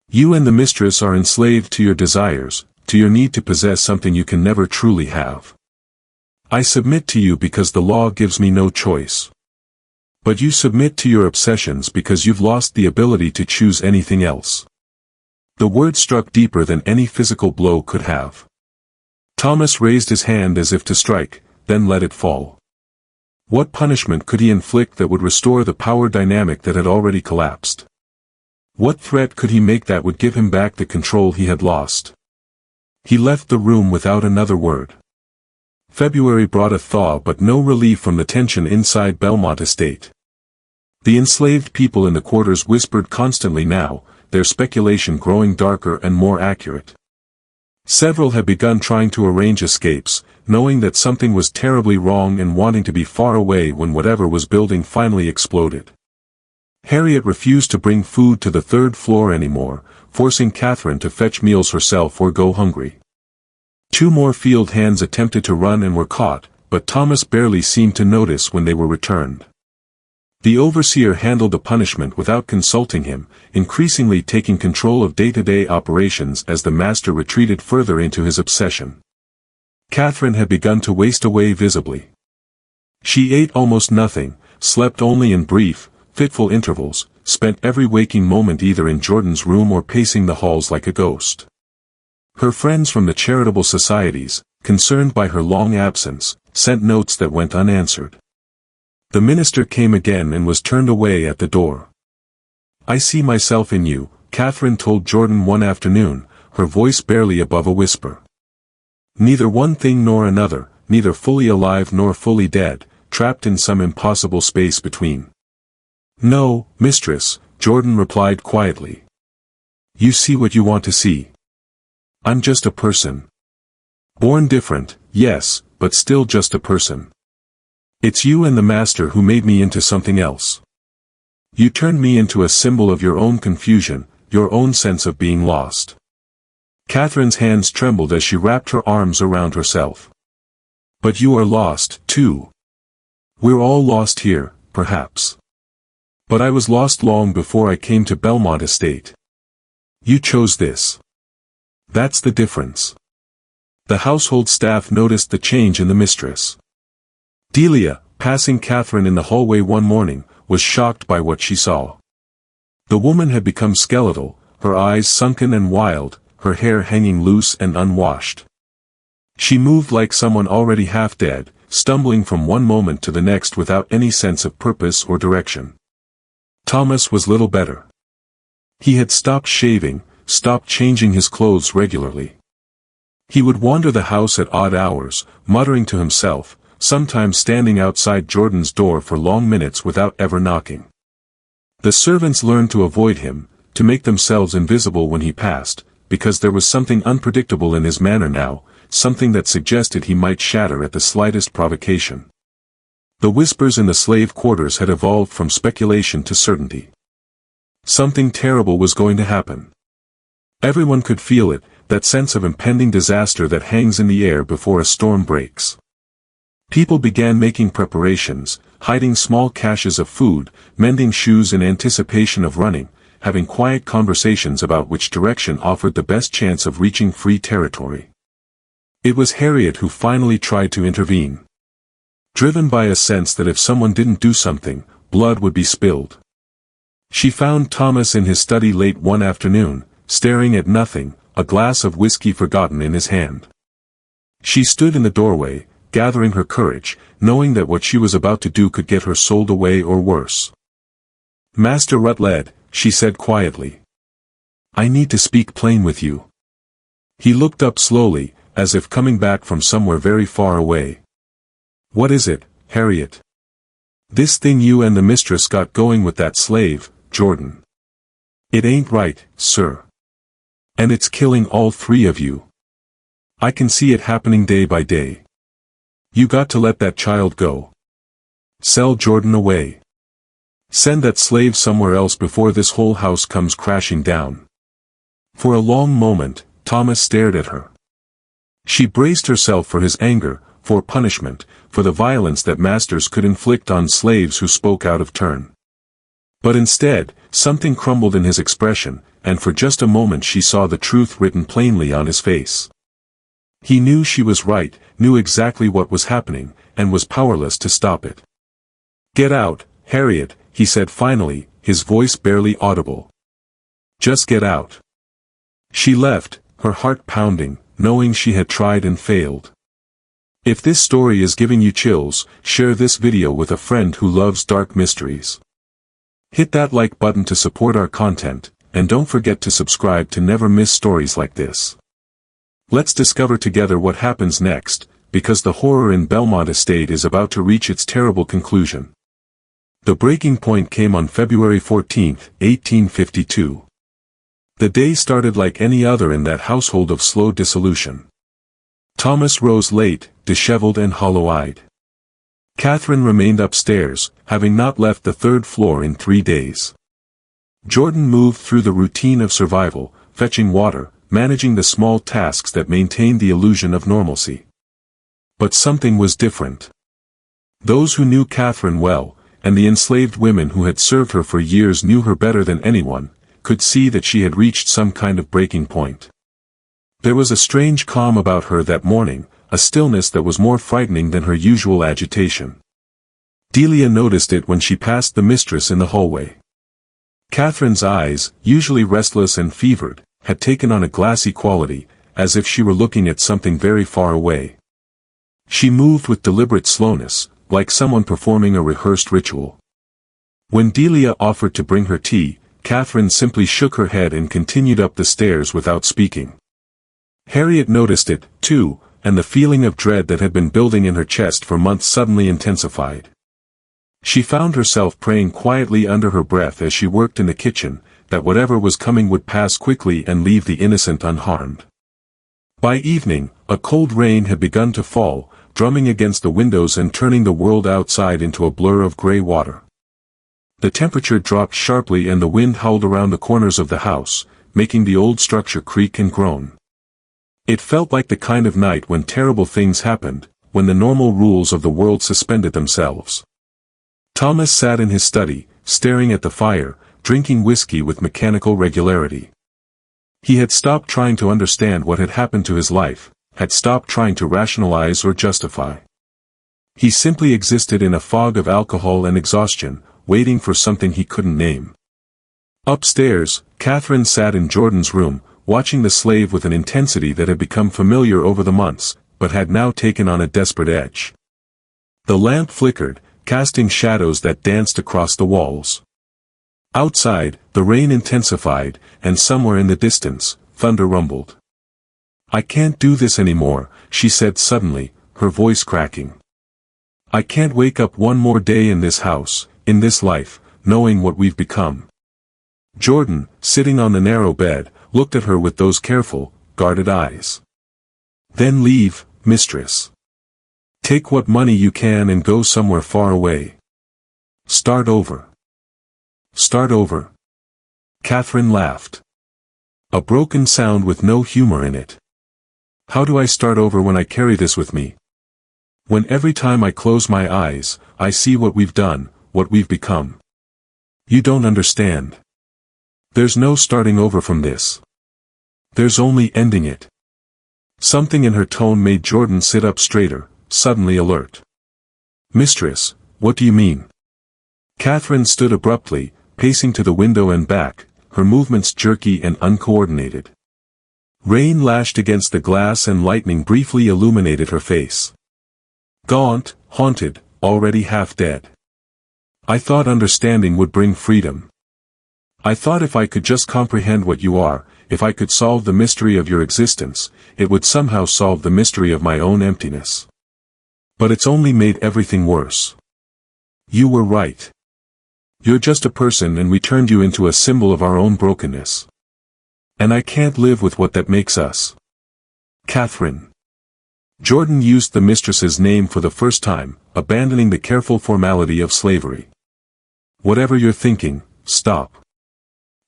You and the mistress are enslaved to your desires, to your need to possess something you can never truly have. I submit to you because the law gives me no choice. But you submit to your obsessions because you've lost the ability to choose anything else." The word struck deeper than any physical blow could have. Thomas raised his hand as if to strike, then let it fall. What punishment could he inflict that would restore the power dynamic that had already collapsed? What threat could he make that would give him back the control he had lost? He left the room without another word. February brought a thaw but no relief from the tension inside Belmont Estate. The enslaved people in the quarters whispered constantly now, their speculation growing darker and more accurate. Several had begun trying to arrange escapes, knowing that something was terribly wrong and wanting to be far away when whatever was building finally exploded. Harriet refused to bring food to the third floor anymore, forcing Catherine to fetch meals herself or go hungry. 2 more field hands attempted to run and were caught, but Thomas barely seemed to notice when they were returned. The overseer handled the punishment without consulting him, increasingly taking control of day-to-day operations as the master retreated further into his obsession. Catherine had begun to waste away visibly. She ate almost nothing, slept only in brief, fitful intervals, spent every waking moment either in Jordan's room or pacing the halls like a ghost. Her friends from the charitable societies, concerned by her long absence, sent notes that went unanswered. The minister came again and was turned away at the door. "I see myself in you," Catherine told Jordan one afternoon, her voice barely above a whisper. Neither one thing nor another, neither fully alive nor fully dead, trapped in some impossible space between. "No, mistress," Jordan replied quietly. "You see what you want to see. I'm just a person. Born different, yes, but still just a person. It's you and the master who made me into something else. You turned me into a symbol of your own confusion, your own sense of being lost." Catherine's hands trembled as she wrapped her arms around herself. "But you are lost, too. We're all lost here, perhaps. But I was lost long before I came to Belmont Estate. You chose this. That's the difference." The household staff noticed the change in the mistress. Delia, passing Catherine in the hallway one morning, was shocked by what she saw. The woman had become skeletal, her eyes sunken and wild, her hair hanging loose and unwashed. She moved like someone already half dead, stumbling from one moment to the next without any sense of purpose or direction. Thomas was little better. He had stopped shaving, stopped changing his clothes regularly. He would wander the house at odd hours, muttering to himself, sometimes standing outside Jordan's door for long minutes without ever knocking. The servants learned to avoid him, to make themselves invisible when he passed, because there was something unpredictable in his manner now, something that suggested he might shatter at the slightest provocation. The whispers in the slave quarters had evolved from speculation to certainty. Something terrible was going to happen. Everyone could feel it, that sense of impending disaster that hangs in the air before a storm breaks. People began making preparations, hiding small caches of food, mending shoes in anticipation of running, having quiet conversations about which direction offered the best chance of reaching free territory. It was Harriet who finally tried to intervene. Driven by a sense that if someone didn't do something, blood would be spilled. She found Thomas in his study late one afternoon, staring at nothing, a glass of whiskey forgotten in his hand. She stood in the doorway, gathering her courage, knowing that what she was about to do could get her sold away or worse. "Master Rutledge," she said quietly. "I need to speak plain with you." He looked up slowly, as if coming back from somewhere very far away. "What is it, Harriet?" "This thing you and the mistress got going with that slave, Jordan. It ain't right, sir. And it's killing all three of you. I can see it happening day by day. You got to let that child go. Sell Jordan away. Send that slave somewhere else before this whole house comes crashing down." For a long moment, Thomas stared at her. She braced herself for his anger, for punishment, for the violence that masters could inflict on slaves who spoke out of turn. But instead, something crumbled in his expression, and for just a moment she saw the truth written plainly on his face. He knew she was right, knew exactly what was happening, and was powerless to stop it. "Get out, Harriet," he said finally, his voice barely audible. "Just get out." She left, her heart pounding, knowing she had tried and failed. If this story is giving you chills, share this video with a friend who loves dark mysteries. Hit that like button to support our content, and don't forget to subscribe to never miss stories like this. Let's discover together what happens next, because the horror in Belmont Estate is about to reach its terrible conclusion. The breaking point came on February 14, 1852. The day started like any other in that household of slow dissolution. Thomas rose late, disheveled and hollow-eyed. Catherine remained upstairs, having not left the third floor in 3 days. Jordan moved through the routine of survival, fetching water, managing the small tasks that maintained the illusion of normalcy. But something was different. Those who knew Catherine well, and the enslaved women who had served her for years knew her better than anyone, could see that she had reached some kind of breaking point. There was a strange calm about her that morning, a stillness that was more frightening than her usual agitation. Delia noticed it when she passed the mistress in the hallway. Catherine's eyes, usually restless and fevered, had taken on a glassy quality, as if she were looking at something very far away. She moved with deliberate slowness, like someone performing a rehearsed ritual. When Delia offered to bring her tea, Catherine simply shook her head and continued up the stairs without speaking. Harriet noticed it, too, and the feeling of dread that had been building in her chest for months suddenly intensified. She found herself praying quietly under her breath as she worked in the kitchen, that whatever was coming would pass quickly and leave the innocent unharmed. By evening, a cold rain had begun to fall, drumming against the windows and turning the world outside into a blur of gray water. The temperature dropped sharply and the wind howled around the corners of the house, making the old structure creak and groan. It felt like the kind of night when terrible things happened, when the normal rules of the world suspended themselves. Thomas sat in his study, staring at the fire, drinking whiskey with mechanical regularity. He had stopped trying to understand what had happened to his life, had stopped trying to rationalize or justify. He simply existed in a fog of alcohol and exhaustion, waiting for something he couldn't name. Upstairs, Catherine sat in Jordan's room, watching the slave with an intensity that had become familiar over the months, but had now taken on a desperate edge. The lamp flickered, casting shadows that danced across the walls. Outside, the rain intensified, and somewhere in the distance, thunder rumbled. "I can't do this anymore," she said suddenly, her voice cracking. "I can't wake up one more day in this house, in this life, knowing what we've become." Jordan, sitting on the narrow bed, looked at her with those careful, guarded eyes. "Then leave, mistress. Take what money you can and go somewhere far away. Start over." "Start over?" Catherine laughed. A broken sound with no humor in it. "How do I start over when I carry this with me? When every time I close my eyes, I see what we've done, what we've become? You don't understand. There's no starting over from this. There's only ending it." Something in her tone made Jordan sit up straighter, suddenly alert. "Mistress, what do you mean?" Catherine stood abruptly, pacing to the window and back, her movements jerky and uncoordinated. Rain lashed against the glass and lightning briefly illuminated her face. Gaunt, haunted, already half dead. "I thought understanding would bring freedom. I thought if I could just comprehend what you are, if I could solve the mystery of your existence, it would somehow solve the mystery of my own emptiness. But it's only made everything worse. You were right. You're just a person and we turned you into a symbol of our own brokenness. And I can't live with what that makes us." Catherine. Jordan used the mistress's name for the first time, abandoning the careful formality of slavery. "Whatever you're thinking, stop.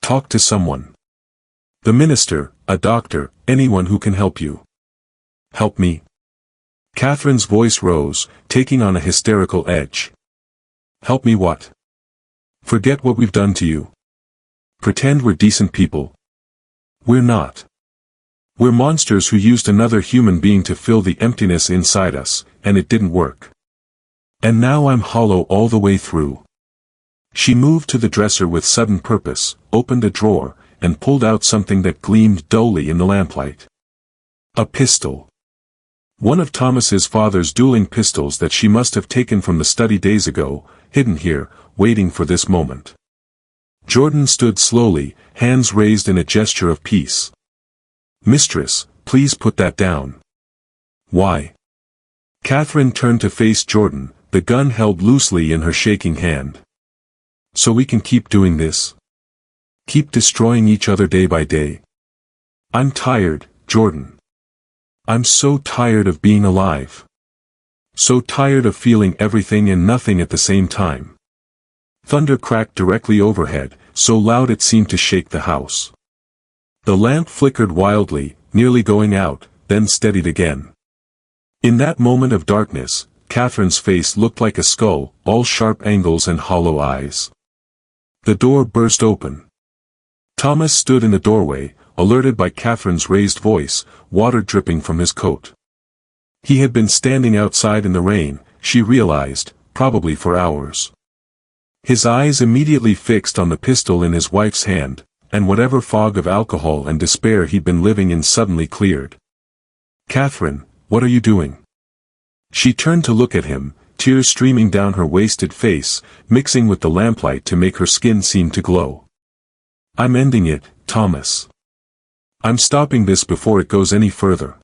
Talk to someone. The minister, a doctor, anyone who can help you." "Help me?" Catherine's voice rose, taking on a hysterical edge. "Help me what? Forget what we've done to you. Pretend we're decent people. We're not. We're monsters who used another human being to fill the emptiness inside us, and it didn't work. And now I'm hollow all the way through." She moved to the dresser with sudden purpose, opened a drawer, and pulled out something that gleamed dully in the lamplight. A pistol. One of Thomas's father's dueling pistols that she must have taken from the study days ago, hidden here, waiting for this moment. Jordan stood slowly, hands raised in a gesture of peace. "Mistress, please put that down." "Why?" Catherine turned to face Jordan, the gun held loosely in her shaking hand. "So we can keep doing this? Keep destroying each other day by day? I'm tired, Jordan. I'm so tired of being alive. So tired of feeling everything and nothing at the same time." Thunder cracked directly overhead, so loud it seemed to shake the house. The lamp flickered wildly, nearly going out, then steadied again. In that moment of darkness, Catherine's face looked like a skull, all sharp angles and hollow eyes. The door burst open. Thomas stood in the doorway, alerted by Catherine's raised voice, water dripping from his coat. He had been standing outside in the rain, she realized, probably for hours. His eyes immediately fixed on the pistol in his wife's hand, and whatever fog of alcohol and despair he'd been living in suddenly cleared. "Catherine, what are you doing?" She turned to look at him, tears streaming down her wasted face, mixing with the lamplight to make her skin seem to glow. "I'm ending it, Thomas. I'm stopping this before it goes any further."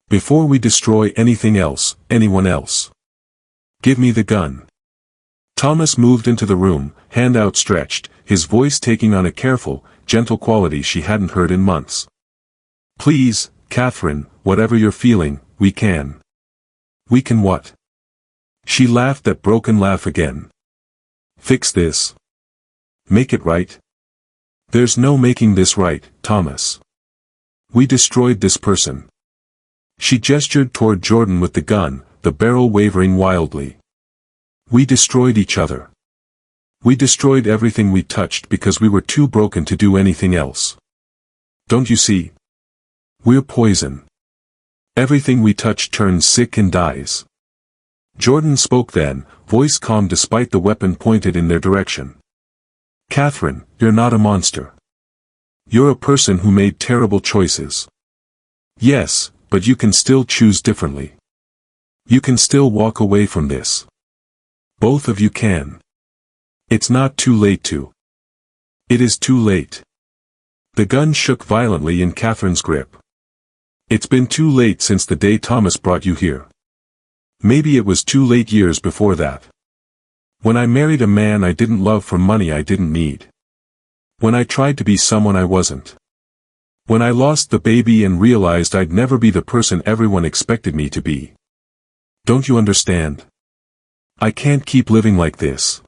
Before we destroy anything else, anyone else. Give me the gun. Thomas moved into the room, hand outstretched, his voice taking on a careful, gentle quality she hadn't heard in months. Please, Catherine, whatever you're feeling, we can. We can what? She laughed that broken laugh again. Fix this. Make it right. There's no making this right, Thomas. We destroyed this person. She gestured toward Jordan with the gun, the barrel wavering wildly. We destroyed each other. We destroyed everything we touched because we were too broken to do anything else. Don't you see? We're poison. Everything we touch turns sick and dies. Jordan spoke then, voice calm despite the weapon pointed in their direction. Catherine, you're not a monster. You're a person who made terrible choices. Yes, but you can still choose differently. You can still walk away from this. Both of you can. It's not too late to. It is too late. The gun shook violently in Catherine's grip. It's been too late since the day Thomas brought you here. Maybe it was too late years before that. When I married a man I didn't love for money I didn't need. When I tried to be someone I wasn't. When I lost the baby and realized I'd never be the person everyone expected me to be. Don't you understand? I can't keep living like this.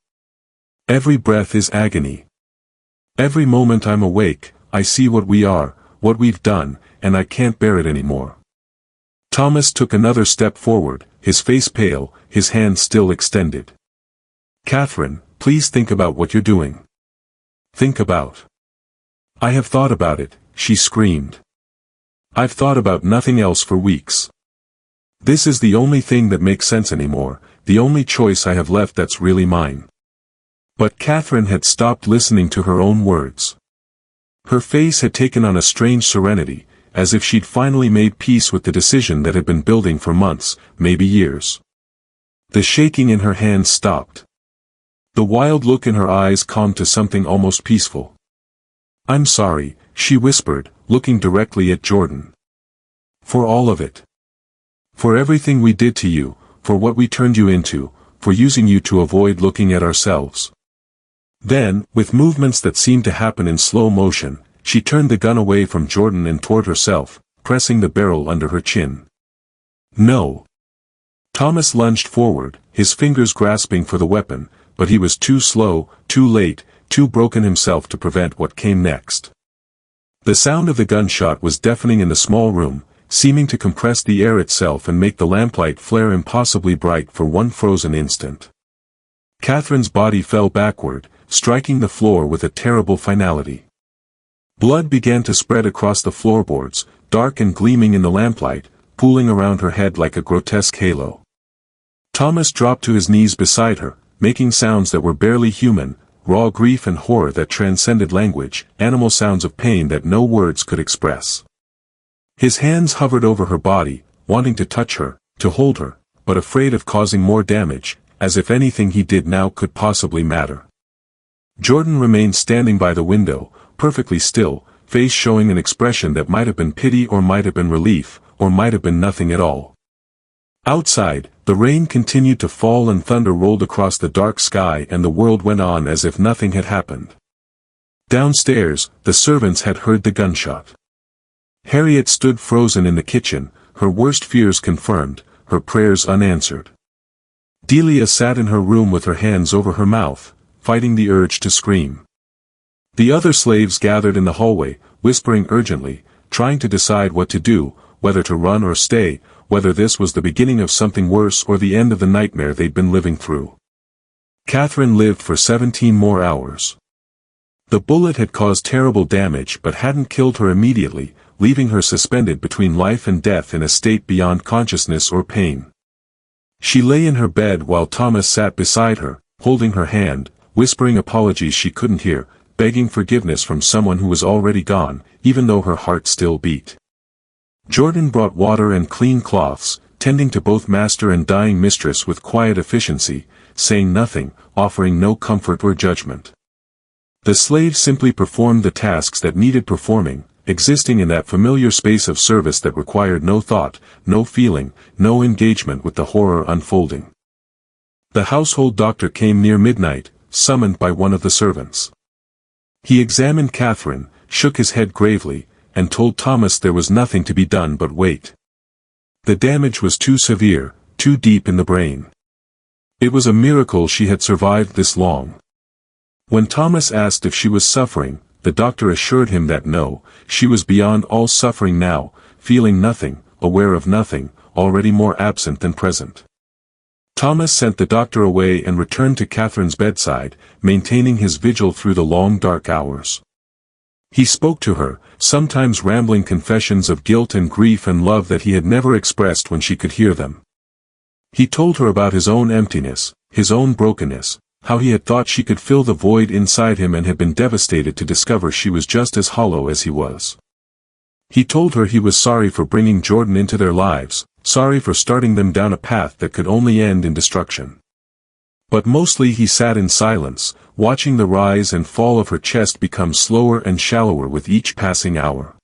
Every breath is agony. Every moment I'm awake, I see what we are, what we've done, and I can't bear it anymore. Thomas took another step forward, his face pale, his hand still extended. Catherine, please think about what you're doing. Think about. I have thought about it, she screamed. I've thought about nothing else for weeks. This is the only thing that makes sense anymore, the only choice I have left that's really mine. But Catherine had stopped listening to her own words. Her face had taken on a strange serenity, as if she'd finally made peace with the decision that had been building for months, maybe years. The shaking in her hands stopped. The wild look in her eyes calmed to something almost peaceful. I'm sorry, she whispered, looking directly at Jordan. For all of it. For everything we did to you, for what we turned you into, for using you to avoid looking at ourselves. Then, with movements that seemed to happen in slow motion, she turned the gun away from Jordan and toward herself, pressing the barrel under her chin. No. Thomas lunged forward, his fingers grasping for the weapon, but he was too slow, too late, too broken himself to prevent what came next. The sound of the gunshot was deafening in the small room, seeming to compress the air itself and make the lamplight flare impossibly bright for one frozen instant. Catherine's body fell backward, striking the floor with a terrible finality. Blood began to spread across the floorboards, dark and gleaming in the lamplight, pooling around her head like a grotesque halo. Thomas dropped to his knees beside her, making sounds that were barely human, raw grief and horror that transcended language, animal sounds of pain that no words could express. His hands hovered over her body, wanting to touch her, to hold her, but afraid of causing more damage, as if anything he did now could possibly matter. Jordan remained standing by the window, perfectly still, face showing an expression that might have been pity or might have been relief, or might have been nothing at all. Outside, the rain continued to fall and thunder rolled across the dark sky and the world went on as if nothing had happened. Downstairs, the servants had heard the gunshot. Harriet stood frozen in the kitchen, her worst fears confirmed, her prayers unanswered. Delia sat in her room with her hands over her mouth, fighting the urge to scream. The other slaves gathered in the hallway, whispering urgently, trying to decide what to do, whether to run or stay, whether this was the beginning of something worse or the end of the nightmare they'd been living through. Catherine lived for 17 more hours. The bullet had caused terrible damage but hadn't killed her immediately, leaving her suspended between life and death in a state beyond consciousness or pain. She lay in her bed while Thomas sat beside her, holding her hand, whispering apologies she couldn't hear, begging forgiveness from someone who was already gone, even though her heart still beat. Jordan brought water and clean cloths, tending to both master and dying mistress with quiet efficiency, saying nothing, offering no comfort or judgment. The slaves simply performed the tasks that needed performing, existing in that familiar space of service that required no thought, no feeling, no engagement with the horror unfolding. The household doctor came near midnight, summoned by one of the servants. He examined Catherine, shook his head gravely, and told Thomas there was nothing to be done but wait. The damage was too severe, too deep in the brain. It was a miracle she had survived this long. When Thomas asked if she was suffering, the doctor assured him that no, she was beyond all suffering now, feeling nothing, aware of nothing, already more absent than present. Thomas sent the doctor away and returned to Catherine's bedside, maintaining his vigil through the long dark hours. He spoke to her, sometimes rambling confessions of guilt and grief and love that he had never expressed when she could hear them. He told her about his own emptiness, his own brokenness, how he had thought she could fill the void inside him and had been devastated to discover she was just as hollow as he was. He told her he was sorry for bringing Jordan into their lives, sorry for starting them down a path that could only end in destruction. But mostly he sat in silence, watching the rise and fall of her chest become slower and shallower with each passing hour.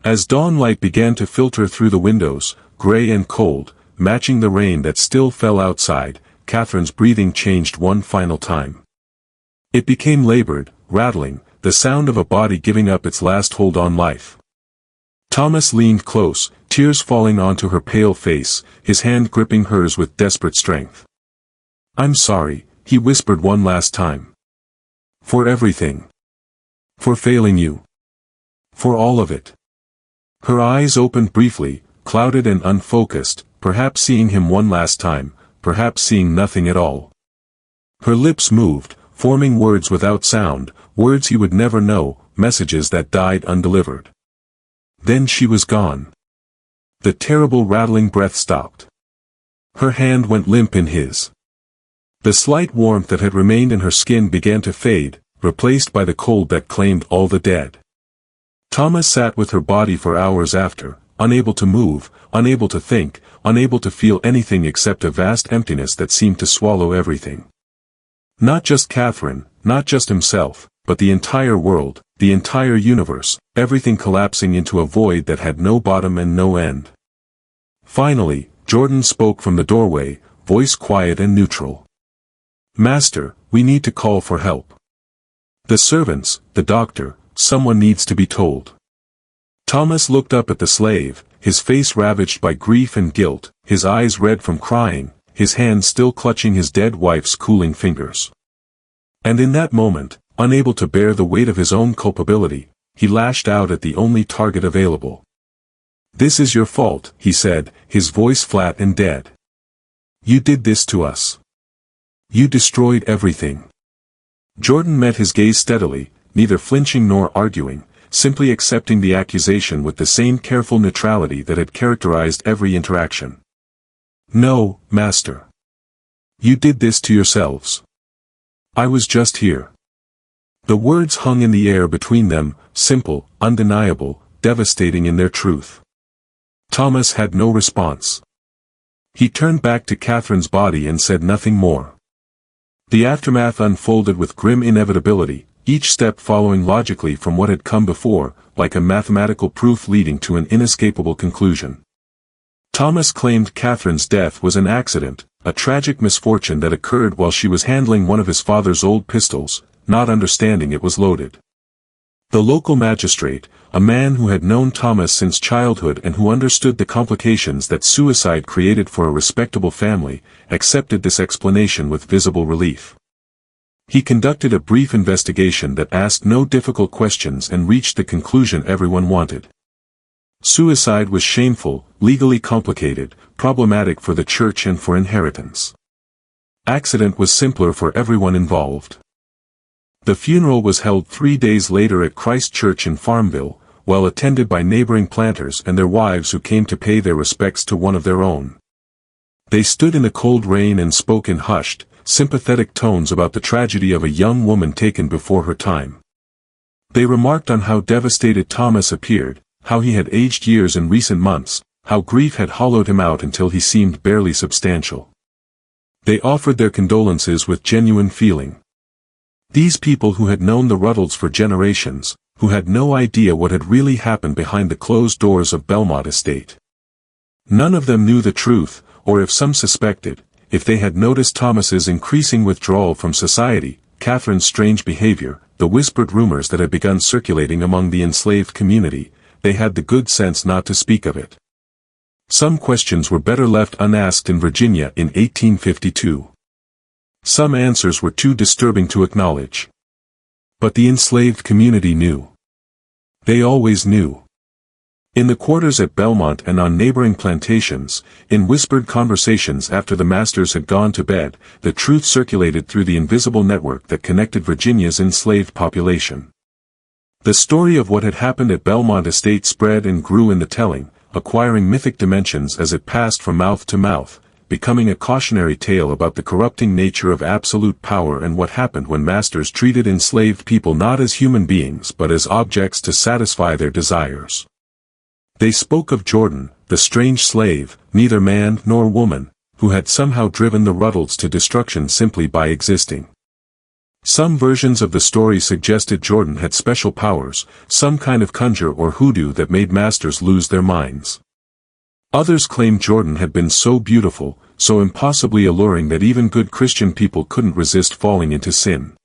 As dawn light began to filter through the windows, gray and cold, matching the rain that still fell outside, Catherine's breathing changed one final time. It became labored, rattling, the sound of a body giving up its last hold on life. Thomas leaned close, tears falling onto her pale face, his hand gripping hers with desperate strength. "I'm sorry," he whispered one last time. "For everything. For failing you. For all of it." Her eyes opened briefly, clouded and unfocused, perhaps seeing him one last time, perhaps seeing nothing at all. Her lips moved, forming words without sound, words he would never know, messages that died undelivered. Then she was gone. The terrible rattling breath stopped. Her hand went limp in his. The slight warmth that had remained in her skin began to fade, replaced by the cold that claimed all the dead. Thomas sat with her body for hours after, unable to move, unable to think, unable to feel anything except a vast emptiness that seemed to swallow everything. Not just Catherine, not just himself, but the entire world, the entire universe, everything collapsing into a void that had no bottom and no end. Finally, Jordan spoke from the doorway, voice quiet and neutral. "Master, we need to call for help. The servants, the doctor, someone needs to be told." Thomas looked up at the slave, his face ravaged by grief and guilt, his eyes red from crying, his hand still clutching his dead wife's cooling fingers. And in that moment, unable to bear the weight of his own culpability, he lashed out at the only target available. "This is your fault," he said, his voice flat and dead. "You did this to us. You destroyed everything." Jordan met his gaze steadily, neither flinching nor arguing, simply accepting the accusation with the same careful neutrality that had characterized every interaction. "No, master. You did this to yourselves. I was just here." The words hung in the air between them, simple, undeniable, devastating in their truth. Thomas had no response. He turned back to Catherine's body and said nothing more. The aftermath unfolded with grim inevitability, each step following logically from what had come before, like a mathematical proof leading to an inescapable conclusion. Thomas claimed Catherine's death was an accident, a tragic misfortune that occurred while she was handling one of his father's old pistols, not understanding it was loaded. The local magistrate, a man who had known Thomas since childhood and who understood the complications that suicide created for a respectable family, accepted this explanation with visible relief. He conducted a brief investigation that asked no difficult questions and reached the conclusion everyone wanted. Suicide was shameful, legally complicated, problematic for the church and for inheritance. Accident was simpler for everyone involved. The funeral was held 3 days later at Christ Church in Farmville, well attended by neighboring planters and their wives who came to pay their respects to one of their own. They stood in the cold rain and spoke in hushed, sympathetic tones about the tragedy of a young woman taken before her time. They remarked on how devastated Thomas appeared, how he had aged years in recent months, how grief had hollowed him out until he seemed barely substantial. They offered their condolences with genuine feeling. These people who had known the Ruddles for generations, who had no idea what had really happened behind the closed doors of Belmont Estate. None of them knew the truth, or if some suspected, if they had noticed Thomas's increasing withdrawal from society, Catherine's strange behavior, the whispered rumors that had begun circulating among the enslaved community, they had the good sense not to speak of it. Some questions were better left unasked in Virginia in 1852. Some answers were too disturbing to acknowledge. But the enslaved community knew. They always knew. In the quarters at Belmont and on neighboring plantations, in whispered conversations after the masters had gone to bed, the truth circulated through the invisible network that connected Virginia's enslaved population. The story of what had happened at Belmont Estate spread and grew in the telling, acquiring mythic dimensions as it passed from mouth to mouth, becoming a cautionary tale about the corrupting nature of absolute power and what happened when masters treated enslaved people not as human beings but as objects to satisfy their desires. They spoke of Jordan, the strange slave, neither man nor woman, who had somehow driven the Ruddles to destruction simply by existing. Some versions of the story suggested Jordan had special powers, some kind of conjure or hoodoo that made masters lose their minds. Others claimed Jordan had been so beautiful, so impossibly alluring that even good Christian people couldn't resist falling into sin.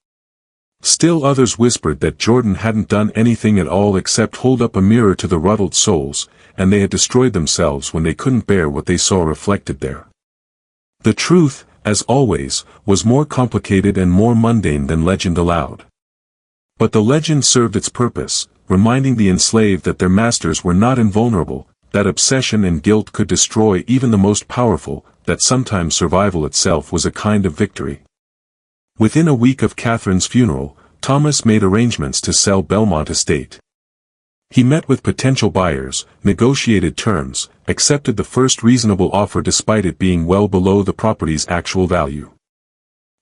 Still others whispered that Jordan hadn't done anything at all except hold up a mirror to the ruddled souls, and they had destroyed themselves when they couldn't bear what they saw reflected there. The truth, as always, was more complicated and more mundane than legend allowed. But the legend served its purpose, reminding the enslaved that their masters were not invulnerable, that obsession and guilt could destroy even the most powerful, that sometimes survival itself was a kind of victory. Within a week of Catherine's funeral, Thomas made arrangements to sell Belmont Estate. He met with potential buyers, negotiated terms, accepted the first reasonable offer despite it being well below the property's actual value.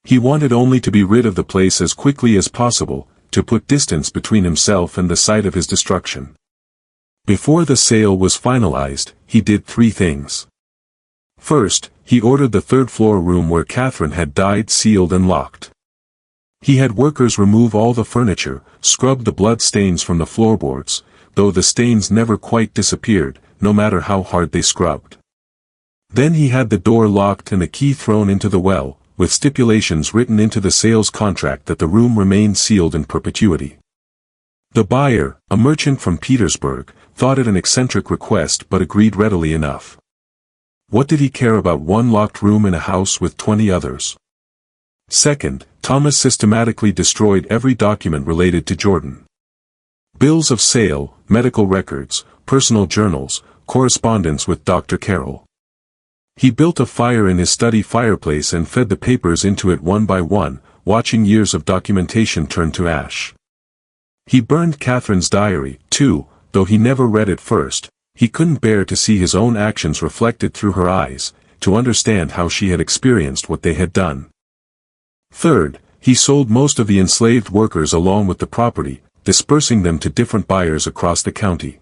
He wanted only to be rid of the place as quickly as possible, to put distance between himself and the site of his destruction. Before the sale was finalized, he did three things. First, he ordered the third-floor room where Catherine had died sealed and locked. He had workers remove all the furniture, scrub the blood stains from the floorboards, though the stains never quite disappeared, no matter how hard they scrubbed. Then he had the door locked and the key thrown into the well, with stipulations written into the sales contract that the room remain sealed in perpetuity. The buyer, a merchant from Petersburg, thought it an eccentric request but agreed readily enough. What did he care about one locked room in a house with 20 others? Second, Thomas systematically destroyed every document related to Jordan. Bills of sale, medical records, personal journals, correspondence with Dr. Carroll. He built a fire in his study fireplace and fed the papers into it one by one, watching years of documentation turn to ash. He burned Catherine's diary, too, though he never read it first. He couldn't bear to see his own actions reflected through her eyes, to understand how she had experienced what they had done. Third, he sold most of the enslaved workers along with the property, dispersing them to different buyers across the county.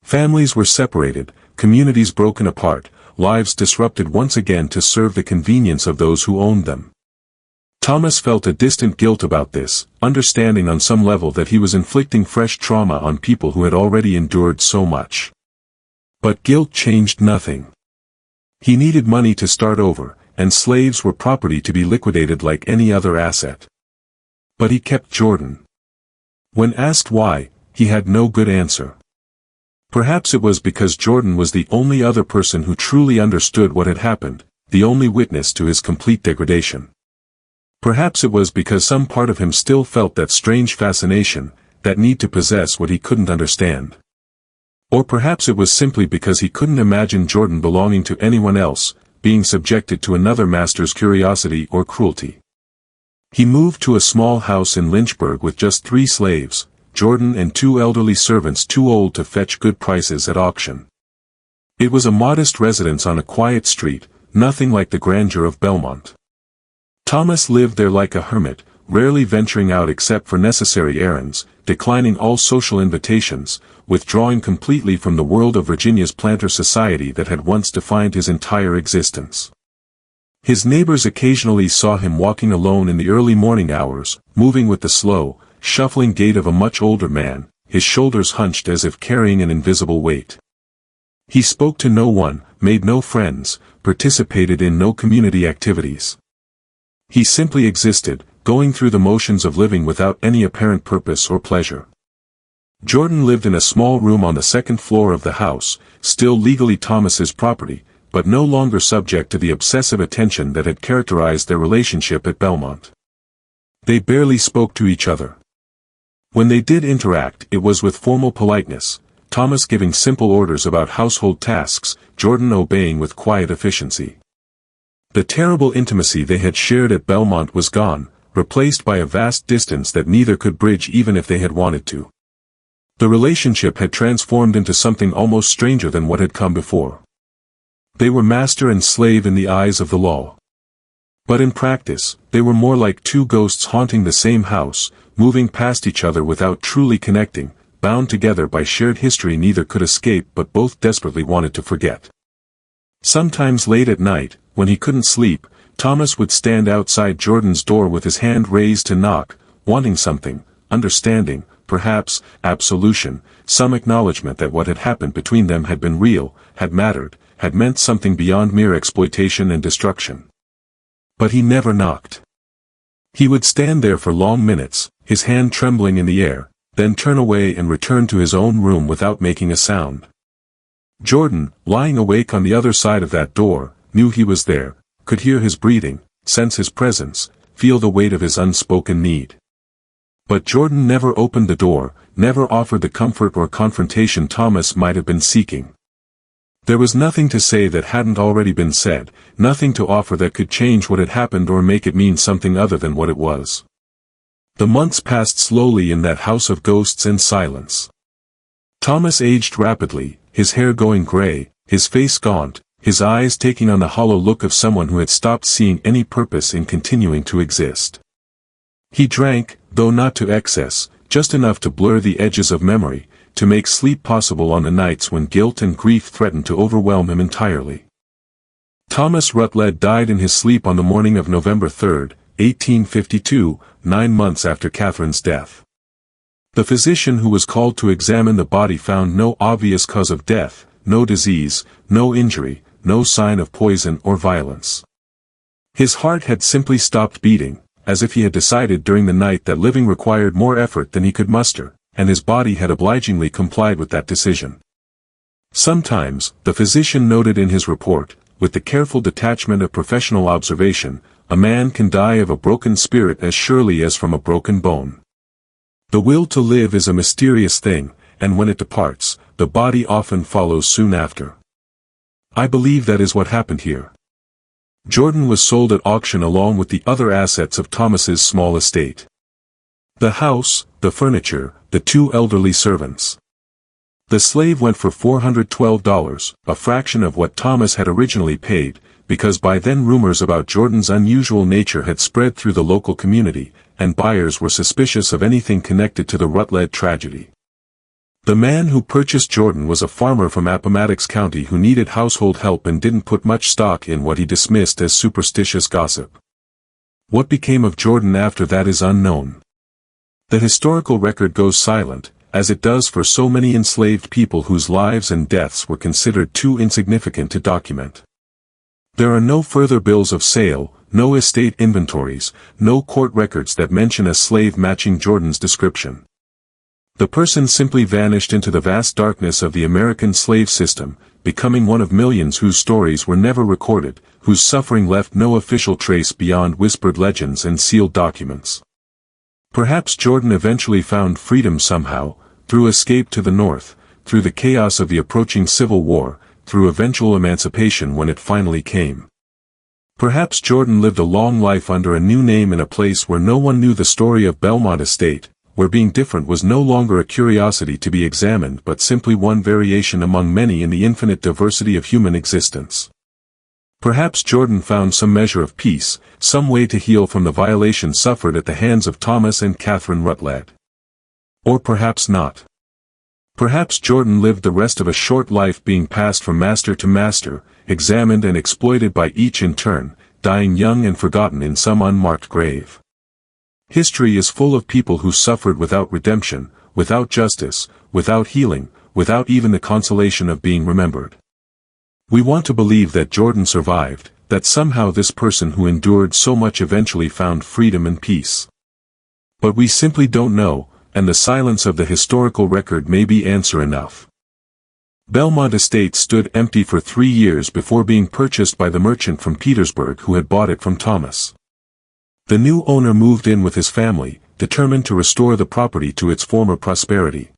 Families were separated, communities broken apart, lives disrupted once again to serve the convenience of those who owned them. Thomas felt a distant guilt about this, understanding on some level that he was inflicting fresh trauma on people who had already endured so much. But guilt changed nothing. He needed money to start over, and slaves were property to be liquidated like any other asset. But he kept Jordan. When asked why, he had no good answer. Perhaps it was because Jordan was the only other person who truly understood what had happened, the only witness to his complete degradation. Perhaps it was because some part of him still felt that strange fascination, that need to possess what he couldn't understand. Or perhaps it was simply because he couldn't imagine Jordan belonging to anyone else, being subjected to another master's curiosity or cruelty. He moved to a small house in Lynchburg with just 3 slaves, Jordan and 2 elderly servants too old to fetch good prices at auction. It was a modest residence on a quiet street, nothing like the grandeur of Belmont. Thomas lived there like a hermit, rarely venturing out except for necessary errands, declining all social invitations, withdrawing completely from the world of Virginia's planter society that had once defined his entire existence. His neighbors occasionally saw him walking alone in the early morning hours, moving with the slow, shuffling gait of a much older man, his shoulders hunched as if carrying an invisible weight. He spoke to no one, made no friends, participated in no community activities. He simply existed, going through the motions of living without any apparent purpose or pleasure. Jordan lived in a small room on the second floor of the house, still legally Thomas's property, but no longer subject to the obsessive attention that had characterized their relationship at Belmont. They barely spoke to each other. When they did interact, it was with formal politeness, Thomas giving simple orders about household tasks, Jordan obeying with quiet efficiency. The terrible intimacy they had shared at Belmont was gone, replaced by a vast distance that neither could bridge even if they had wanted to. The relationship had transformed into something almost stranger than what had come before. They were master and slave in the eyes of the law. But in practice, they were more like two ghosts haunting the same house, moving past each other without truly connecting, bound together by shared history neither could escape but both desperately wanted to forget. Sometimes late at night, when he couldn't sleep, Thomas would stand outside Jordan's door with his hand raised to knock, wanting something, understanding, perhaps, absolution, some acknowledgement that what had happened between them had been real, had mattered, had meant something beyond mere exploitation and destruction. But he never knocked. He would stand there for long minutes, his hand trembling in the air, then turn away and return to his own room without making a sound. Jordan, lying awake on the other side of that door, knew he was there, could hear his breathing, sense his presence, feel the weight of his unspoken need. But Jordan never opened the door, never offered the comfort or confrontation Thomas might have been seeking. There was nothing to say that hadn't already been said, nothing to offer that could change what had happened or make it mean something other than what it was. The months passed slowly in that house of ghosts and silence. Thomas aged rapidly, his hair going gray, his face gaunt, his eyes taking on the hollow look of someone who had stopped seeing any purpose in continuing to exist. He drank, though not to excess, just enough to blur the edges of memory, to make sleep possible on the nights when guilt and grief threatened to overwhelm him entirely. Thomas Rutledge died in his sleep on the morning of November 3, 1852, 9 months after Catherine's death. The physician who was called to examine the body found no obvious cause of death, no disease, no injury, no sign of poison or violence. His heart had simply stopped beating, as if he had decided during the night that living required more effort than he could muster, and his body had obligingly complied with that decision. Sometimes, the physician noted in his report, with the careful detachment of professional observation, a man can die of a broken spirit as surely as from a broken bone. The will to live is a mysterious thing, and when it departs, the body often follows soon after. I believe that is what happened here. Jordan was sold at auction along with the other assets of Thomas's small estate. The house, the furniture, the 2 elderly servants. The slave went for $412, a fraction of what Thomas had originally paid, because by then rumors about Jordan's unusual nature had spread through the local community, and buyers were suspicious of anything connected to the Rutledge tragedy. The man who purchased Jordan was a farmer from Appomattox County who needed household help and didn't put much stock in what he dismissed as superstitious gossip. What became of Jordan after that is unknown. The historical record goes silent, as it does for so many enslaved people whose lives and deaths were considered too insignificant to document. There are no further bills of sale, no estate inventories, no court records that mention a slave matching Jordan's description. The person simply vanished into the vast darkness of the American slave system, becoming one of millions whose stories were never recorded, whose suffering left no official trace beyond whispered legends and sealed documents. Perhaps Jordan eventually found freedom somehow, through escape to the north, through the chaos of the approaching Civil War, through eventual emancipation when it finally came. Perhaps Jordan lived a long life under a new name in a place where no one knew the story of Belmont Estate, where being different was no longer a curiosity to be examined but simply one variation among many in the infinite diversity of human existence. Perhaps Jordan found some measure of peace, some way to heal from the violation suffered at the hands of Thomas and Catherine Rutledge. Or perhaps not. Perhaps Jordan lived the rest of a short life being passed from master to master, examined and exploited by each in turn, dying young and forgotten in some unmarked grave. History is full of people who suffered without redemption, without justice, without healing, without even the consolation of being remembered. We want to believe that Jordan survived, that somehow this person who endured so much eventually found freedom and peace. But we simply don't know, and the silence of the historical record may be answer enough. Belmont Estate stood empty for 3 years before being purchased by the merchant from Petersburg who had bought it from Thomas. The new owner moved in with his family, determined to restore the property to its former prosperity.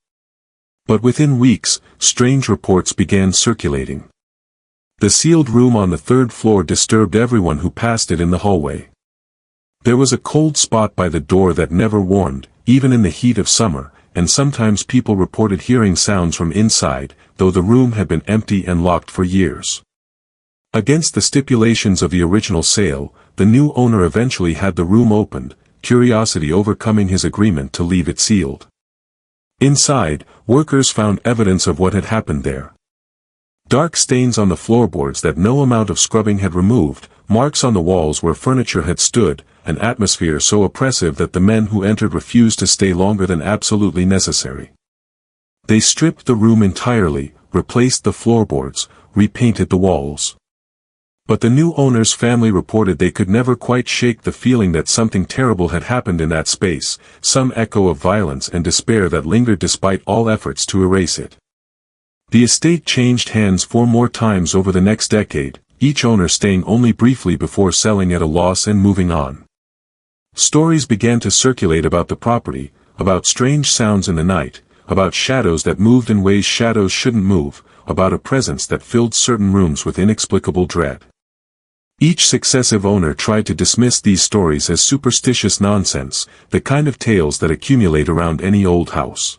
But within weeks, strange reports began circulating. The sealed room on the 3rd floor disturbed everyone who passed it in the hallway. There was a cold spot by the door that never warmed, even in the heat of summer, and sometimes people reported hearing sounds from inside, though the room had been empty and locked for years. Against the stipulations of the original sale, the new owner eventually had the room opened, curiosity overcoming his agreement to leave it sealed. Inside, workers found evidence of what had happened there. Dark stains on the floorboards that no amount of scrubbing had removed, marks on the walls where furniture had stood, an atmosphere so oppressive that the men who entered refused to stay longer than absolutely necessary. They stripped the room entirely, replaced the floorboards, repainted the walls. But the new owner's family reported they could never quite shake the feeling that something terrible had happened in that space, some echo of violence and despair that lingered despite all efforts to erase it. The estate changed hands 4 more times over the next decade, each owner staying only briefly before selling at a loss and moving on. Stories began to circulate about the property, about strange sounds in the night, about shadows that moved in ways shadows shouldn't move, about a presence that filled certain rooms with inexplicable dread. Each successive owner tried to dismiss these stories as superstitious nonsense, the kind of tales that accumulate around any old house.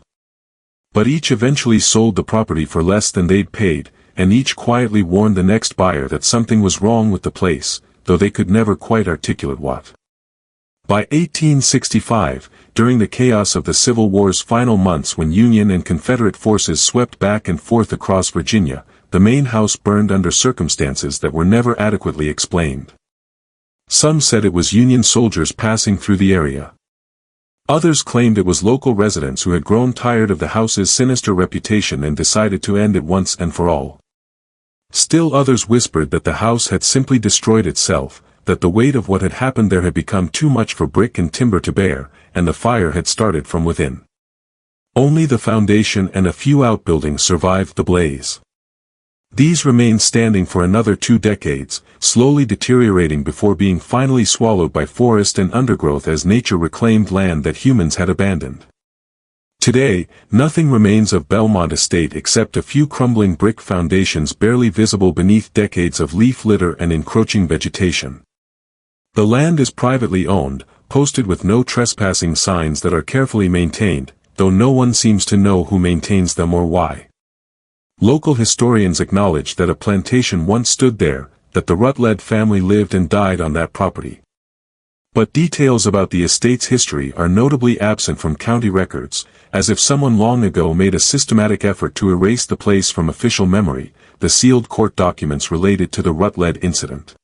But each eventually sold the property for less than they'd paid, and each quietly warned the next buyer that something was wrong with the place, though they could never quite articulate what. By 1865, during the chaos of the Civil War's final months when Union and Confederate forces swept back and forth across Virginia, the main house burned under circumstances that were never adequately explained. Some said it was Union soldiers passing through the area. Others claimed it was local residents who had grown tired of the house's sinister reputation and decided to end it once and for all. Still others whispered that the house had simply destroyed itself, that the weight of what had happened there had become too much for brick and timber to bear, and the fire had started from within. Only the foundation and a few outbuildings survived the blaze. These remained standing for another 2 decades, slowly deteriorating before being finally swallowed by forest and undergrowth as nature reclaimed land that humans had abandoned. Today, nothing remains of Belmont Estate except a few crumbling brick foundations barely visible beneath decades of leaf litter and encroaching vegetation. The land is privately owned, posted with no trespassing signs that are carefully maintained, though no one seems to know who maintains them or why. Local historians acknowledge that a plantation once stood there, that the Rutledge family lived and died on that property. But details about the estate's history are notably absent from county records, as if someone long ago made a systematic effort to erase the place from official memory, the sealed court documents related to the Rutledge incident.